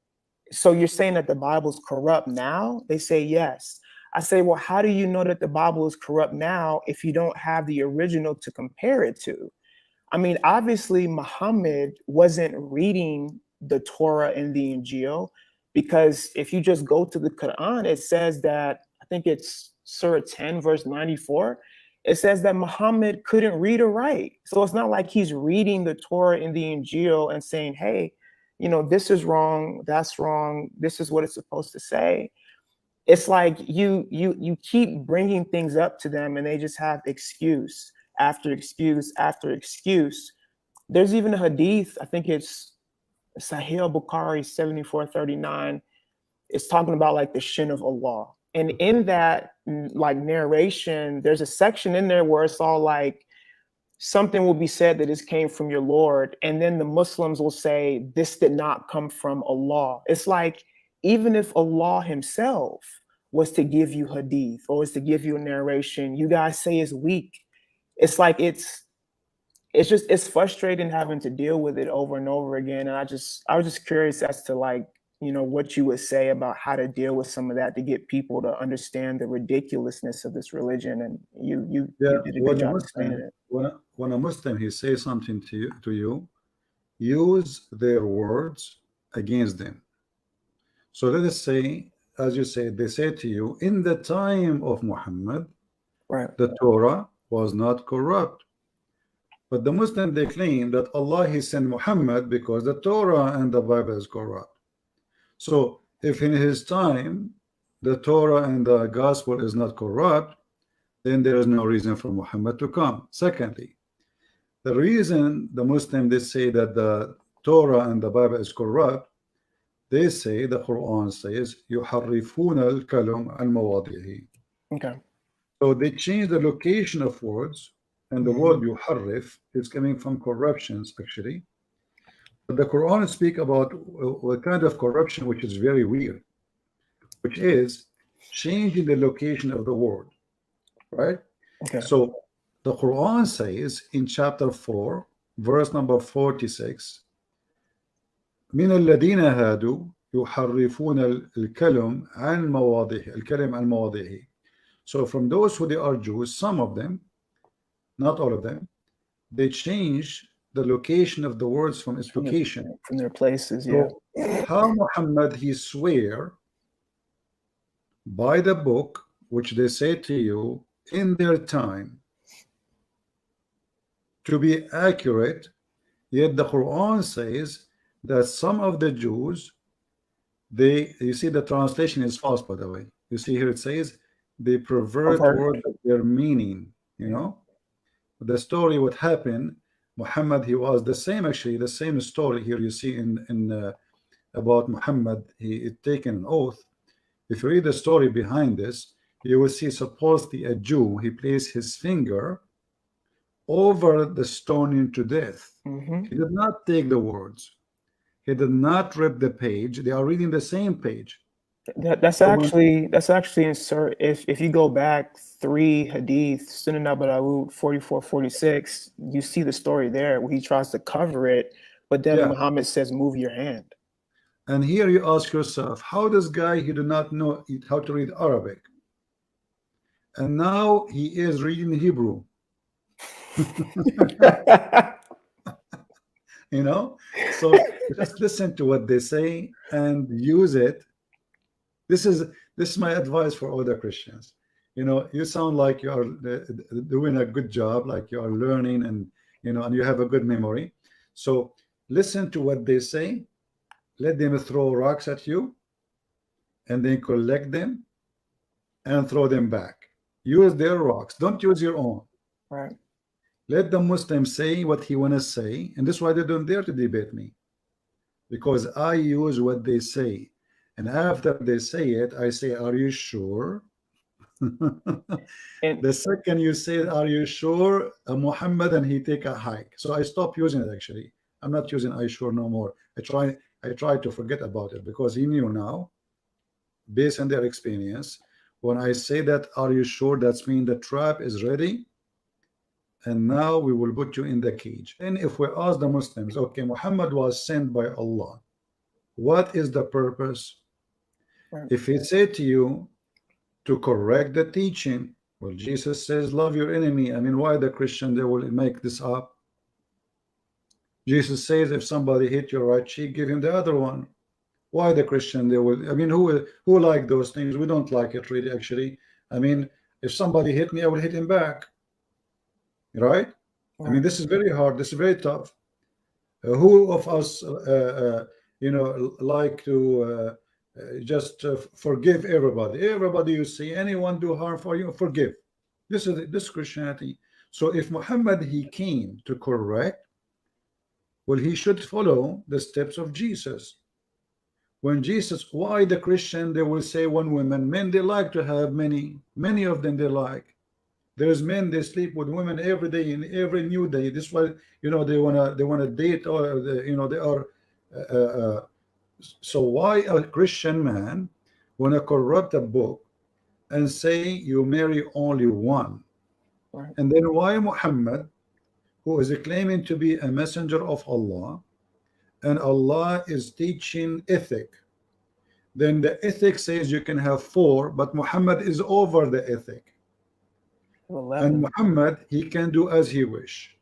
Speaker 5: so you're saying that the Bible's corrupt now? They say yes. I say, well, how do you know that the Bible is corrupt now if you don't have the original to compare it to? I mean, obviously, Muhammad wasn't reading the Torah and the Injil, because if you just go to the Quran, it says that, I think it's Surah 10, verse 94, it says that Muhammad couldn't read or write. So it's not like he's reading the Torah and the Injil and saying, hey, you know, this is wrong, that's wrong, this is what it's supposed to say. It's like you keep bringing things up to them and they just have excuse after excuse after excuse. There's even a hadith, I think it's Sahih Bukhari 7439. It's talking about like the shin of Allah. And in that like narration, there's a section in there where it's all like, something will be said that this came from your Lord. And then the Muslims will say, this did not come from Allah. It's like, even if Allah himself was to give you hadith or was to give you a narration, you guys say it's weak. It's like, it's frustrating having to deal with it over and over again. And I was just curious as to like, you know, what you would say about how to deal with some of that to get people to understand the ridiculousness of this religion. And you did a good job explaining it.
Speaker 2: When a Muslim, he says something to you, use their words against them. So let us say, as you said, they say to you, in the time of Muhammad,
Speaker 5: right,
Speaker 2: the Torah was not corrupt. But the Muslim, they claim that Allah, he sent Muhammad because the Torah and the Bible is corrupt. So if in his time the Torah and the gospel is not corrupt, then there is no reason for Muhammad to come. Secondly, the reason the Muslim, they say that the Torah and the Bible is corrupt, they say the Quran says يُحَرِّفُونَ الْكَلِمَ عَنْ مَوَاضِعِهِ.
Speaker 5: Okay.
Speaker 2: So they change the location of words, and the word yuharrif is coming from corruptions actually. But the Quran speak about a kind of corruption which is very weird, which is changing the location of the word, right?
Speaker 5: Okay.
Speaker 2: So the Quran says in chapter 4, verse number 46, من الذين هادوا يحرفون الكلم عن مواضعه الكلم عن مواضعه. So from those who they are Jews, some of them, not all of them, they change the location of the words from its location,
Speaker 5: from their places. Yeah.
Speaker 2: So how Muhammad, he swear by the book which they say to you in their time to be accurate, yet the Quran says that some of the Jews, you see the translation is false, by the way. You see here it says they pervert words of their meaning, you know. The story, what happened, Muhammad, he was the same, actually the same story here you see in about Muhammad, he had taken an oath. If you read the story behind this, you will see supposedly a Jew, he placed his finger over the stoning to death. He did not take the words, he did not rip the page. They are reading the same page.
Speaker 5: That's actually insert. If you go back 3 hadith, Sunan Abu Dawud 44-46, you see the story there where he tries to cover it, but then Muhammad says, "Move your hand."
Speaker 2: And here you ask yourself, how this guy, he did not know how to read Arabic, and now he is reading Hebrew. You know, so just listen to what they say and use it. This is my advice for all the Christians. You know, you sound like you are doing a good job, like you are learning, and you know, and you have a good memory. So listen to what they say, let them throw rocks at you, and then collect them and throw them back. Use their rocks, don't use your own.
Speaker 5: Right.
Speaker 2: Let the Muslim say what he want to say, and this is why they don't dare to debate me. because I use what they say, and after they say it, I say, are you sure?
Speaker 5: And
Speaker 2: The second you say, are you sure, Muhammad, and he take a hike. So I stopped using it. Actually, I'm not using I sure no more. I try to forget about it, because he knew now, based on their experience, when I say that, are you sure, that's mean the trap is ready, and now we will put you in the cage. And if we ask the Muslims, okay, Muhammad was sent by Allah, what is the purpose?
Speaker 5: right.
Speaker 2: If he said to you to correct the teaching, well, Jesus says love your enemy. I mean, why the Christian they will make this up? Jesus says if somebody hit your right cheek, give him the other one. Why the Christian they will, I mean, who like those things? We don't like it really, actually. I mean, if somebody hit me, I will hit him back, right? I mean, this is very hard, this is very tough. Who of us you know, like to just forgive everybody you see, anyone do harm for you, forgive. This is Christianity. So if Muhammad, he came to correct, well, he should follow the steps of Jesus. When Jesus, why the Christian they will say one woman, men they like to have many of them they like. There's men they sleep with women every day, in every new day. This is why, you know, they wanna date, or you know, they are so why a Christian man wanna corrupt a book and say you marry only one?
Speaker 5: Right.
Speaker 2: And then why Muhammad, who is claiming to be a messenger of Allah, and Allah is teaching ethic, then the ethic says you can have 4, but Muhammad is over the ethic.
Speaker 5: 11.
Speaker 2: And Muhammad, he can do as he wish.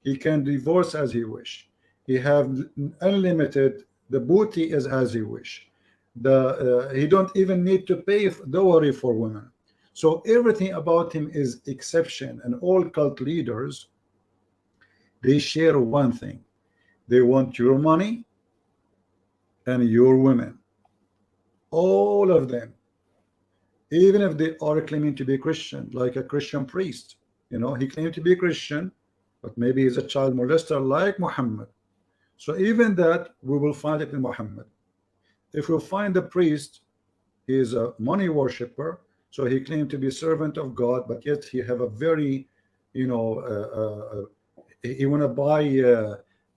Speaker 2: He can divorce as he wish. He have unlimited, the booty is as he wish. He don't even need to pay dowry for women. So everything about him is exception. And all cult leaders, they share one thing. They want your money and your women. All of them. Even if they are claiming to be Christian, like a Christian priest, you know, he claimed to be Christian, but maybe he's a child molester like Muhammad. So even that, we will find it in Muhammad. If we find the priest, he is a money worshiper, so he claimed to be servant of God, but yet he have a very, you know, he want to buy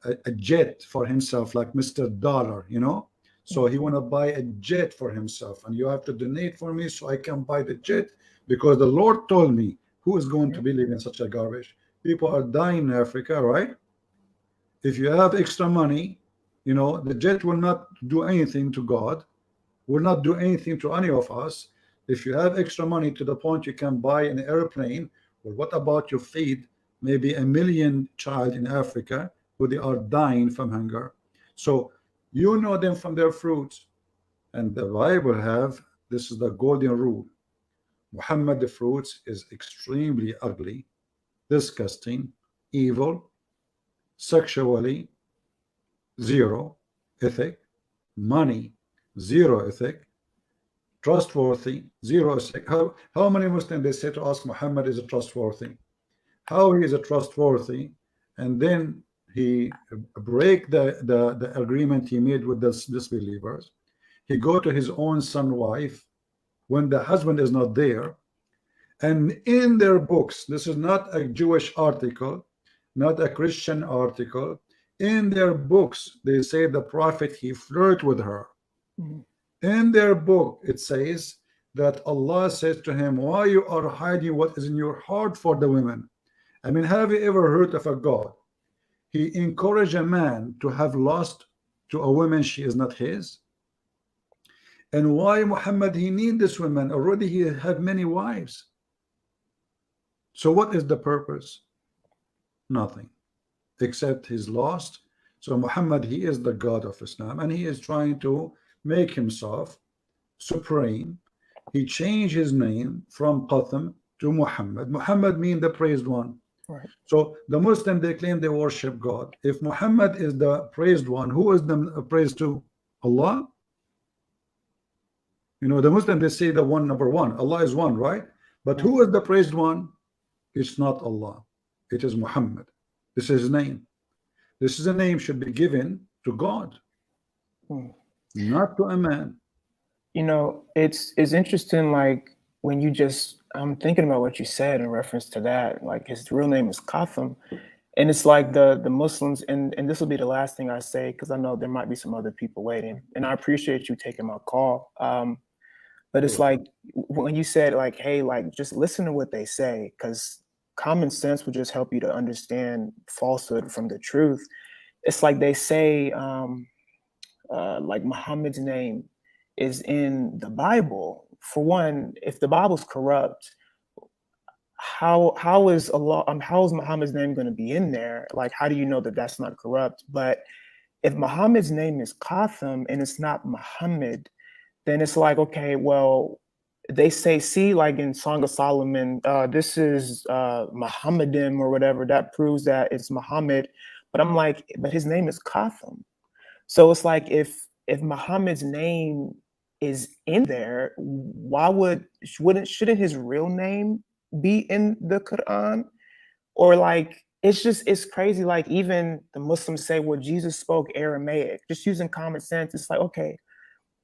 Speaker 2: a jet for himself, like Mr. Dollar, you know. So he want to buy a jet for himself, and you have to donate for me so I can buy the jet, because the Lord told me. Who is going to believe in such a garbage? People are dying in Africa, right? If you have extra money, you know, the jet will not do anything to God, will not do anything to any of us. If you have extra money to the point you can buy an airplane, well, what about you feed maybe 1 million child in Africa who they are dying from hunger? So you know them from their fruits. And the Bible have, this is the golden rule. Muhammad, the fruits is extremely ugly, disgusting, evil, sexually, 0 ethic, money, 0 ethic, trustworthy, 0 ethic. How many Muslims they say to us Muhammad is a trustworthy? How he is a trustworthy, and then he break the agreement he made with the disbelievers. He go to his own son wife when the husband is not there, and in their books, this is not a Jewish article, not a Christian article, in their books they say the prophet he flirt with her. In their book it says that Allah says to him, why you are hiding what is in your heart for the women? I mean, have you ever heard of a God? He encouraged a man to have lust to a woman she is not his. And why Muhammad he need this woman? Already he had many wives. So what is the purpose? Nothing, except he's lost. So Muhammad, he is the God of Islam, and he is trying to make himself supreme. He changed his name from Qasim to Muhammad. Muhammad means the praised one.
Speaker 5: Right.
Speaker 2: So the Muslim, they claim they worship God. If Muhammad is the praised one, who is the praised to? Allah? You know, the Muslim, they say the one, number one. Allah is one, right? But who is the praised one? It's not Allah. It is Muhammad. This is his name. This is a name should be given to God. not to a man.
Speaker 5: You know, it's interesting, like when you just, I'm thinking about what you said in reference to that, like his real name is Qatham. And it's like the Muslims, and this will be the last thing I say, because I know there might be some other people waiting. And I appreciate you taking my call. But it's like when you said like, hey, like just listen to what they say, because common sense will just help you to understand falsehood from the truth. It's like they say, like Muhammad's name is in the Bible. For one, if the Bible's corrupt, how is Allah, how is Muhammad's name going to be in there? Like, how do you know that that's not corrupt? But if Muhammad's name is Qatham and it's not Muhammad, then it's like, okay, well, they say, see, like in Song of Solomon, this is Muhammadim or whatever, that proves that it's Muhammad. But I'm like, but his name is Qatham. So it's like, if Muhammad's name is in there, why shouldn't his real name be in the Quran? Or like, it's crazy. Like even the Muslims say, well, Jesus spoke Aramaic. Just using common sense, it's like, okay,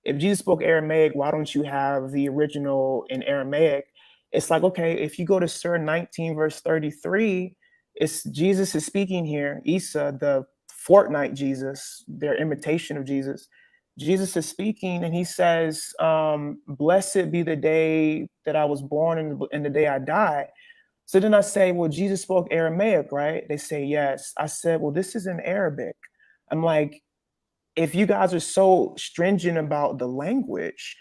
Speaker 5: if Jesus spoke Aramaic, why don't you have the original in Aramaic? It's like, okay, if you go to Surah 19, verse 33, it's Jesus is speaking here. Isa, the Fortnite Jesus, their imitation of Jesus. Jesus is speaking and he says, blessed be the day that I was born and the day I die. So then I say, well, Jesus spoke Aramaic, right? They say, yes. I said, well, this is in Arabic. I'm like, if you guys are so stringent about the language,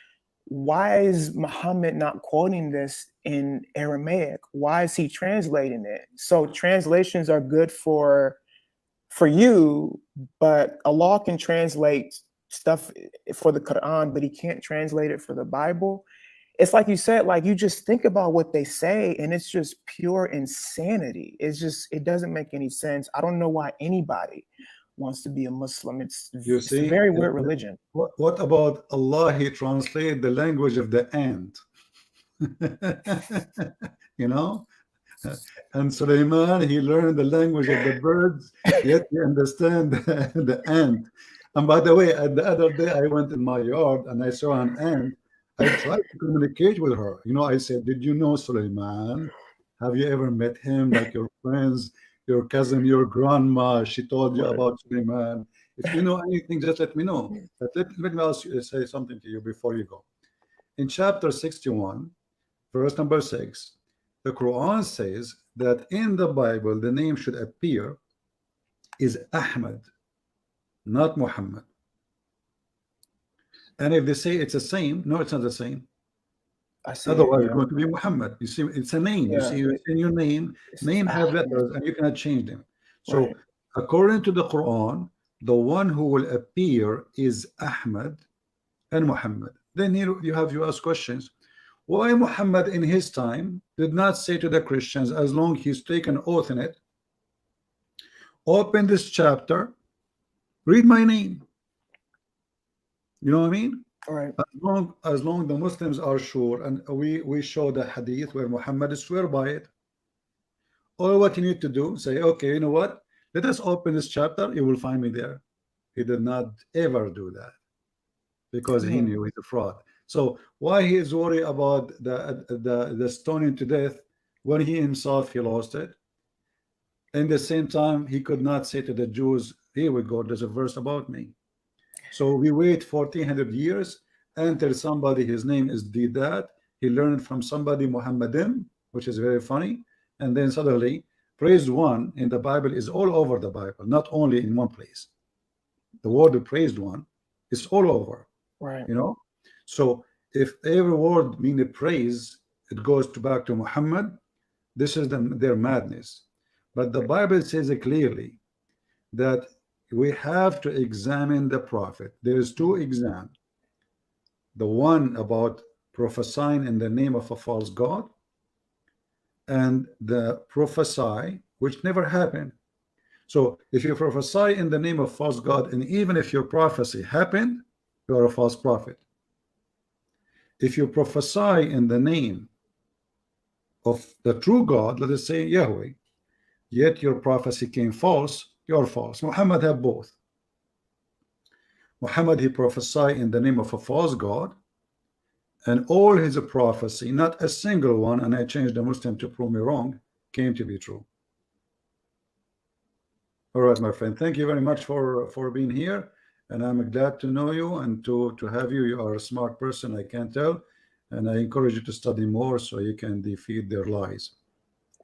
Speaker 5: why is Muhammad not quoting this in Aramaic? Why is he translating it? So translations are good for you, but Allah can translate stuff for the Quran, but he can't translate it for the Bible. It's like you said, like you just think about what they say and it's just pure insanity. It doesn't make any sense. I don't know why anybody wants to be a Muslim. It's a very weird religion.
Speaker 2: What about Allah? He translated the language of the ant. You know, and Sulaiman, he learned the language of the birds, yet he understand the ant. And by the way, the other day I went in my yard and I saw an ant. I tried to communicate with her. You know, I said, did you know Sulaiman? Have you ever met him? Like your friends, your cousin, your grandma, she told you about Sulaiman. If you know anything, just let me know. But let me ask you, say something to you before you go. In chapter 61, verse number 6, the Quran says that in the Bible, the name should appear is Ahmad, not Muhammad. And if they say it's the same, no, it's not the same. Otherwise, it's going to be Muhammad. You see, it's a name. You see, in your name have letters, and you cannot change them. So, according to the Quran, the one who will appear is Ahmad and Muhammad. Then here you ask questions. Why Muhammad in his time did not say to the Christians, as long as he's taken oath in it, open this chapter, read my name. You know what I mean?
Speaker 5: All right.
Speaker 2: As long the Muslims are sure, and we show the hadith where Muhammad swear by it. All what you need to do, say, okay, you know what? Let us open this chapter. You will find me there. He did not ever do that because he knew he's a fraud. So why he is worried about the stoning to death when he himself he lost it? In the same time, he could not say to the Jews, here we go, there's a verse about me. So we wait 1400 years until somebody, his name is did that. He learned from somebody Muhammadim, which is very funny. And then suddenly, praised one in the Bible is all over the Bible, not only in one place. The word praised one is all over.
Speaker 5: Right.
Speaker 2: You know? So if every word means a praise, it goes back to Muhammad. This is their madness. But the Bible says it clearly that we have to examine the prophet. There is two exams. The one about prophesying in the name of a false god, and the prophesy which never happened. So if you prophesy in the name of false god, and even if your prophecy happened, you are a false prophet. If you prophesy in the name of the true God, let us say Yahweh, yet your prophecy came false, you're false. Muhammad had both. Muhammad, he prophesied in the name of a false god, and all his prophecy, not a single one, and I changed the Muslim to prove me wrong, came to be true. All right, my friend, thank you very much for being here, and I'm glad to know you and to have you. You are a smart person, I can tell, and I encourage you to study more so you can defeat their lies.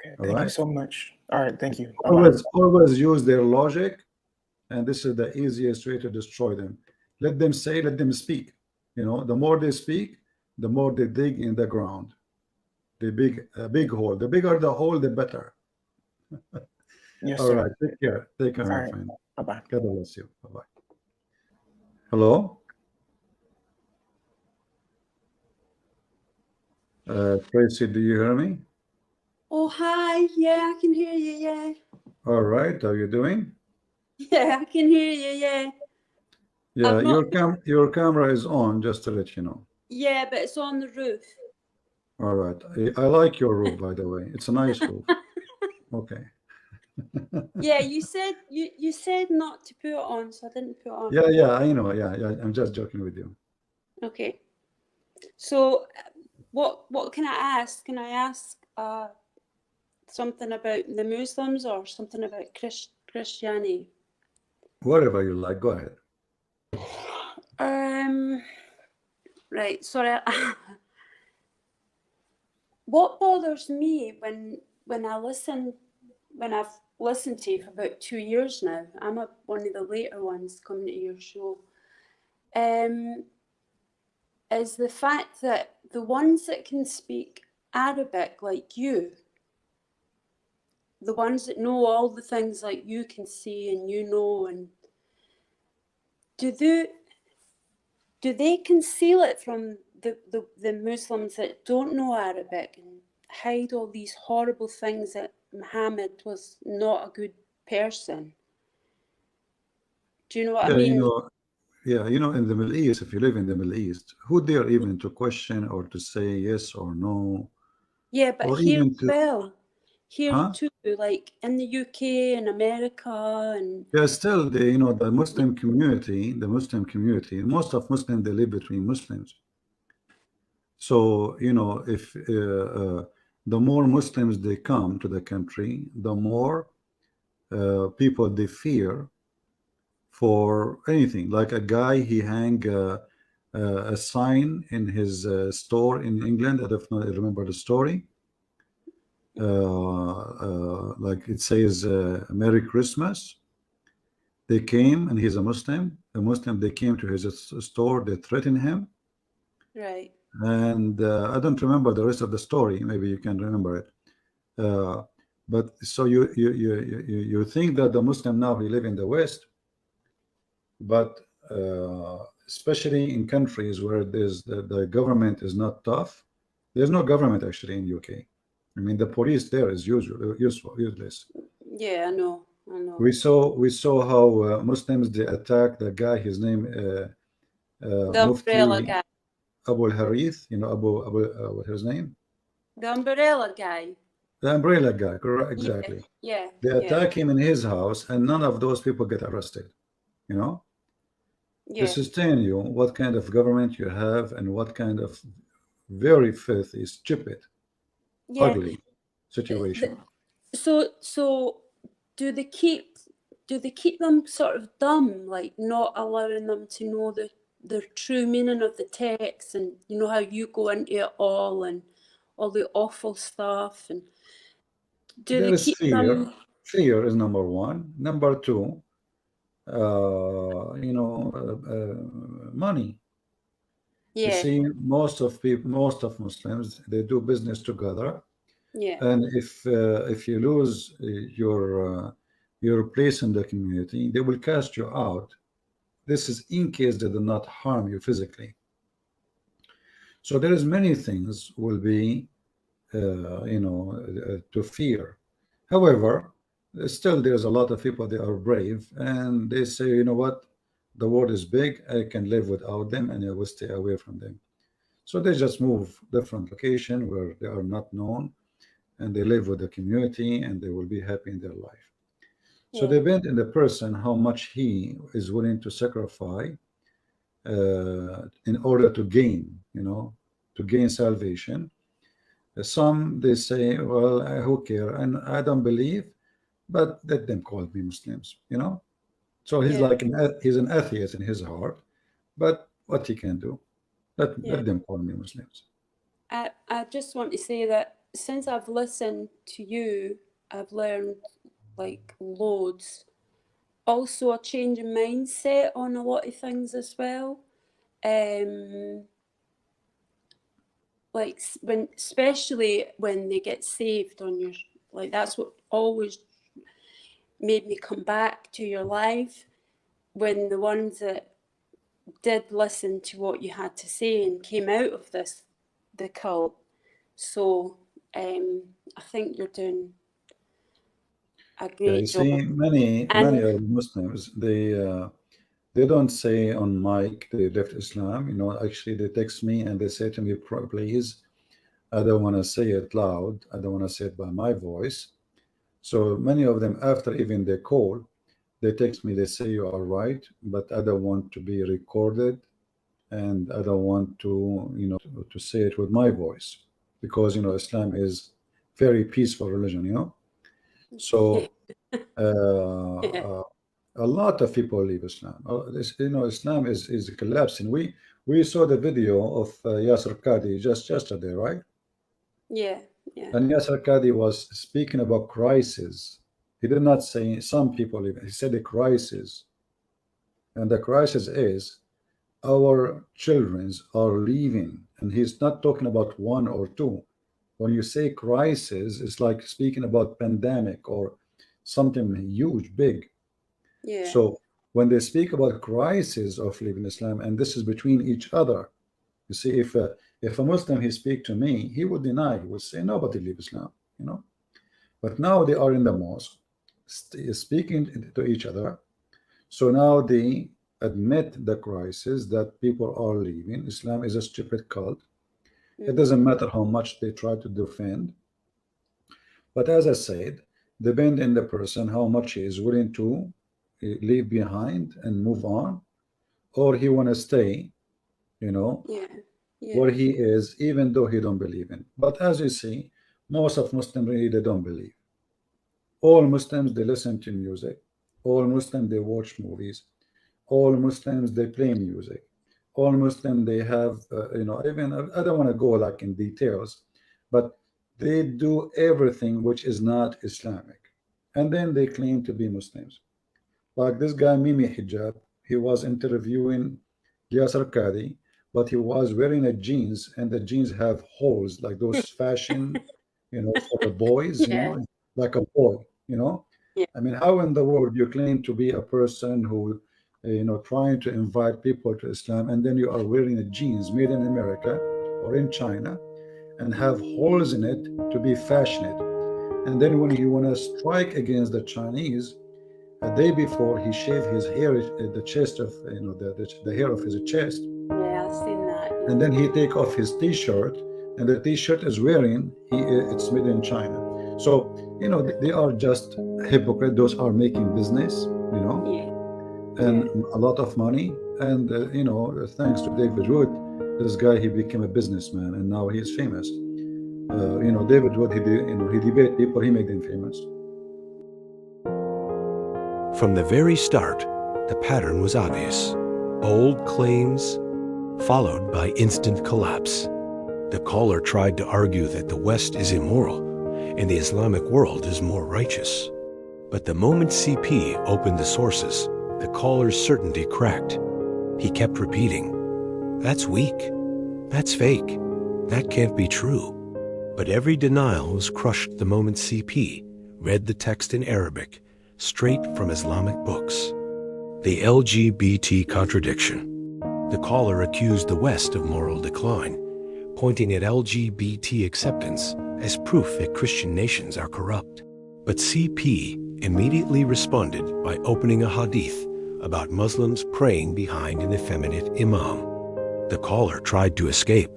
Speaker 5: Okay, thank you so much. All right, thank you.
Speaker 2: Always use their logic, and this is the easiest way to destroy them. Let them say, let them speak. You know, the more they speak, the more they dig in the ground. The big hole. The bigger the hole, the better.
Speaker 5: Yes,
Speaker 2: all
Speaker 5: sir.
Speaker 2: right, take care. Take care, my friend.
Speaker 5: Bye-bye.
Speaker 2: God bless you. Bye-bye. Hello? Tracy, do you hear me?
Speaker 6: Oh, hi. Yeah, I can hear you. Yeah.
Speaker 2: All right. How are you doing?
Speaker 6: Yeah, I can hear you. Yeah.
Speaker 2: Yeah, your camera is on, just to let you know.
Speaker 6: Yeah, but it's on the roof.
Speaker 2: All right. I like your roof, by the way. It's a nice roof. Okay.
Speaker 6: Yeah, you said not to put it on, so I didn't put it on.
Speaker 2: Yeah, I know. Yeah, I'm just joking with you.
Speaker 6: Okay. So, what can I ask? Can I ask something about the Muslims or something about Christianity?
Speaker 2: Whatever you like, go ahead.
Speaker 6: Right. Sorry. What bothers me when I've listened to you for about 2 years now, I'm one of the later ones coming to your show, is the fact that the ones that can speak Arabic like you, the ones that know all the things like you can see and you know, and do they conceal it from the Muslims that don't know Arabic and hide all these horrible things that Muhammad was not a good person? Do you know what I mean?
Speaker 2: You know, in the Middle East, if you live in the Middle East, who dare even to question or to say yes or no?
Speaker 6: Yeah, but
Speaker 2: or
Speaker 6: here
Speaker 2: even
Speaker 6: as well. Here
Speaker 2: Huh?
Speaker 6: too, like in the UK and America and
Speaker 2: Yeah, still the Muslim community, most of Muslims, they live between Muslims. So, if the more Muslims they come to the country, the more people they fear for anything. Like a guy, he hang a sign in his store in England. I don't know, I remember the story. Like it says, Merry Christmas. They came, and he's a Muslim. They came to his store. They threatened him.
Speaker 6: right.
Speaker 2: And I don't remember the rest of the story. Maybe you can remember it. But so you think that the Muslim now, he live in the West, but especially in countries where the government is not tough. There's no government actually in UK. I mean, the police there is useless.
Speaker 6: Yeah, I know.
Speaker 2: We saw how Muslims, they attack the guy. His name
Speaker 6: The umbrella
Speaker 2: Mufti
Speaker 6: guy.
Speaker 2: Abu al-Harith. What's his name?
Speaker 6: The umbrella guy.
Speaker 2: The umbrella guy, correct? Exactly.
Speaker 6: Yeah.
Speaker 2: They attack him in his house, and none of those people get arrested. This is telling you what kind of government you have and what kind of very filthy, stupid, ugly situation.
Speaker 6: So do they keep them sort of dumb, like not allowing them to know the true meaning of the text, and you know how you go into it all and all the awful stuff, and do
Speaker 2: There
Speaker 6: they
Speaker 2: is
Speaker 6: keep
Speaker 2: fear.
Speaker 6: them?
Speaker 2: Fear is number one. Number two, money. You see, most of Muslims, they do business together. And if you lose your place in the community, they will cast you out. This is in case they do not harm you physically. So there is many things will be to fear. However, still there's a lot of people, they are brave, and they say, you know what, the world is big, I can live without them, and I will stay away from them. So they just move different location where they are not known, and they live with the community, and they will be happy in their life. So depend on the person how much he is willing to sacrifice in order to gain, to gain salvation. Some, they say, well, who care? And I don't believe, but let them call me Muslims, So he's
Speaker 6: Yeah.
Speaker 2: like he's an atheist in his heart, but what he can do, let them call me Muslims.
Speaker 6: I just want to say that since I've listened to you, I've learned like loads. Also a change in mindset on a lot of things as well. Like especially when they get saved on your, like that's what always made me come back to your life, when the ones that did listen to what you had to say and came out of the cult. So I think you're doing a great
Speaker 2: You
Speaker 6: job.
Speaker 2: see, many of Muslims, they don't say on mic they left Islam. Actually, they text me and they say to me, please, I don't want to say it loud. I don't want to say it by my voice. So many of them, after even they call, they text me, they say, you are right, but I don't want to be recorded, and I don't want to, to say it with my voice, because, Islam is very peaceful religion, So a lot of people leave Islam. Islam is collapsing. We saw the video of Yasser Qadi just yesterday, right?
Speaker 6: Yeah.
Speaker 2: And Yasser Qadi was speaking about crisis. He did not say some people leave. He said a crisis. And the crisis is our children are leaving. And he's not talking about one or two. When you say crisis, it's like speaking about pandemic or something huge, big.
Speaker 6: Yeah.
Speaker 2: So when they speak about crisis of leaving Islam, and this is between each other, you see, if a Muslim he speak to me, he would deny. He would say nobody leave Islam, But now they are in the mosque, speaking to each other. So now they admit the crisis that people are leaving. Islam is a stupid cult. It doesn't matter how much they try to defend. But as I said, depend on the person how much he is willing to leave behind and move on, or he want to stay, where he is, even though he don't believe in. But as you see, most of Muslims really they don't believe. All Muslims they listen to music. All Muslims they watch movies. All Muslims they play music. All Muslims they have even I don't want to go like in details, but they do everything which is not Islamic, and then they claim to be Muslims. Like this guy Mimi Hijab, he was interviewing Yasser Qadi, but he was wearing a jeans, and the jeans have holes like those fashion, for the boys, like a boy, I mean, how in the world you claim to be a person who, trying to invite people to Islam, and then you are wearing a jeans made in America or in China and have holes in it to be fashioned. And then when you want to strike against the Chinese, a day before he shaved his hair, the chest of, the hair of his chest.
Speaker 6: Yeah, I've seen that.
Speaker 2: And then he take off his T-shirt, and the T-shirt is wearing, it's made in China. So, they are just hypocrite. Those are making business, and a lot of money. And, thanks to David Wood, this guy, he became a businessman, and now he is famous. David Wood, he debate people, he made them famous.
Speaker 1: From the very start, the pattern was obvious. Bold claims, followed by instant collapse. The caller tried to argue that the West is immoral and the Islamic world is more righteous. But the moment CP opened the sources, the caller's certainty cracked. He kept repeating, "That's weak. That's fake. That can't be true." But every denial was crushed the moment CP read the text in Arabic, straight from Islamic books. The LGBT contradiction. The caller accused the West of moral decline, pointing at LGBT acceptance as proof that Christian nations are corrupt. But CP immediately responded by opening a hadith about Muslims praying behind an effeminate imam. The caller tried to escape.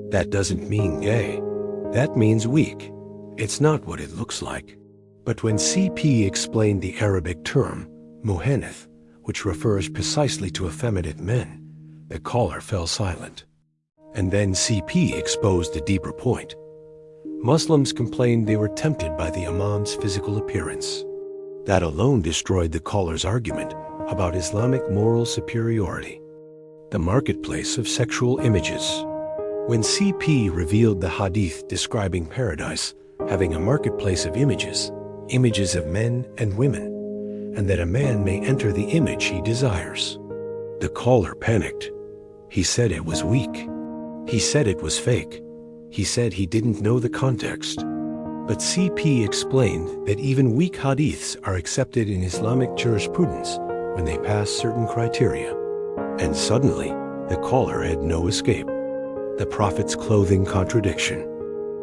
Speaker 1: That doesn't mean gay. That means weak. It's not what it looks like. But when CP explained the Arabic term, muhannath, which refers precisely to effeminate men, The caller fell silent. And then CP exposed a deeper point. Muslims complained they were tempted by the imam's physical appearance. That alone destroyed the caller's argument about Islamic moral superiority. The marketplace of sexual images. When CP revealed the hadith describing paradise having a marketplace of images, images of men and women, and that a man may enter the image he desires, the caller panicked. He said it was weak. He said it was fake. He said he didn't know the context. But CP explained that even weak hadiths are accepted in Islamic jurisprudence when they pass certain criteria. And suddenly, the caller had no escape. The Prophet's clothing contradiction.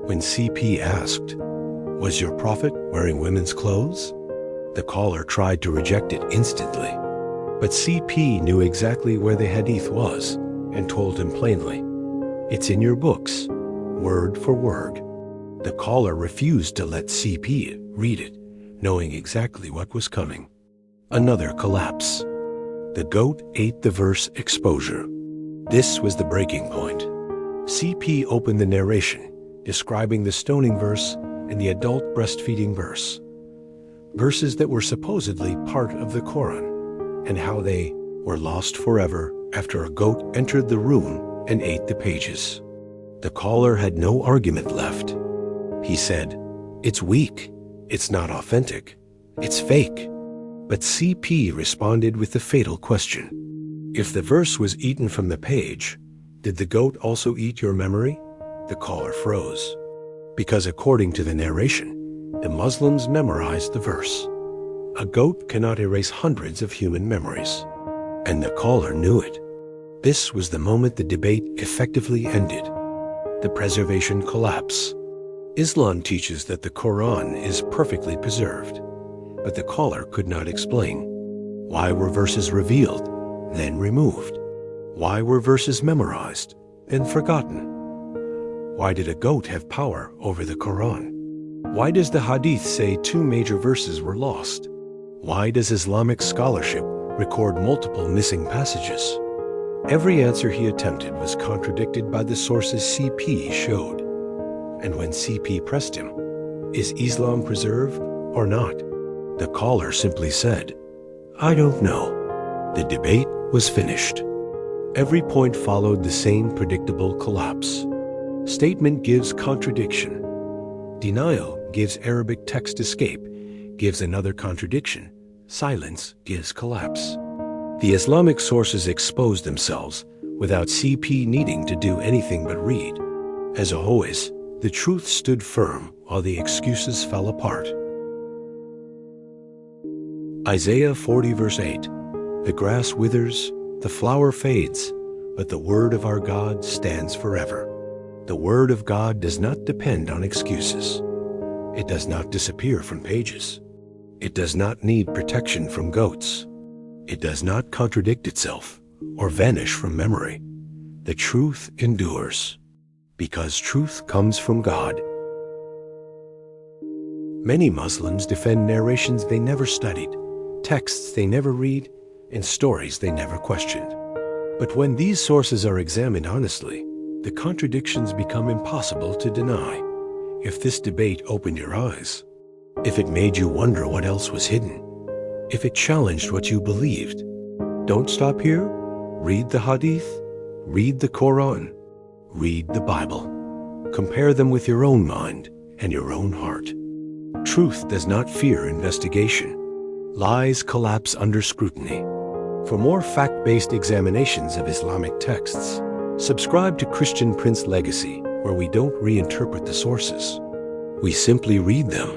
Speaker 1: When CP asked, "Was your Prophet wearing women's clothes?" the caller tried to reject it instantly. But CP knew exactly where the hadith was and told him plainly, "It's in your books, word for word." The caller refused to let CP read it, knowing exactly what was coming. Another collapse. The goat ate the verse exposure. This was the breaking point. CP opened the narration, describing the stoning verse and the adult breastfeeding verse. Verses that were supposedly part of the Quran, and how they were lost forever after a goat entered the room and ate the pages. The caller had no argument left. He said, "It's weak. It's not authentic. It's fake." But CP responded with the fatal question. If the verse was eaten from the page, did the goat also eat your memory? The caller froze. Because according to the narration, the Muslims memorized the verse. A goat cannot erase hundreds of human memories. And the caller knew it. This was the moment the debate effectively ended. The preservation collapse. Islam teaches that the Quran is perfectly preserved, but the caller could not explain. Why were verses revealed, then removed? Why were verses memorized, then forgotten? Why did a goat have power over the Quran? Why does the hadith say 2 major verses were lost? Why does Islamic scholarship record multiple missing passages? Every answer he attempted was contradicted by the sources CP showed. And when CP pressed him, "Is Islam preserved or not?" the caller simply said, "I don't know." The debate was finished. Every point followed the same predictable collapse. Statement gives contradiction. Denial gives Arabic text escape, gives another contradiction. Silence gives collapse. The Islamic sources exposed themselves without CP needing to do anything but read. As always, the truth stood firm while the excuses fell apart. Isaiah 40 verse 8, "The grass withers, the flower fades, but the word of our God stands forever." The word of God does not depend on excuses. It does not disappear from pages. It does not need protection from goats. It does not contradict itself or vanish from memory. The truth endures, because truth comes from God. Many Muslims defend narrations they never studied, texts they never read, and stories they never questioned. But when these sources are examined honestly, the contradictions become impossible to deny. If this debate opened your eyes, if it made you wonder what else was hidden, if it challenged what you believed, don't stop here. Read the hadith, read the Quran, read the Bible. Compare them with your own mind and your own heart. Truth does not fear investigation. Lies collapse under scrutiny. For more fact-based examinations of Islamic texts, subscribe to Christian Prince Legacy, where we don't reinterpret the sources. We simply read them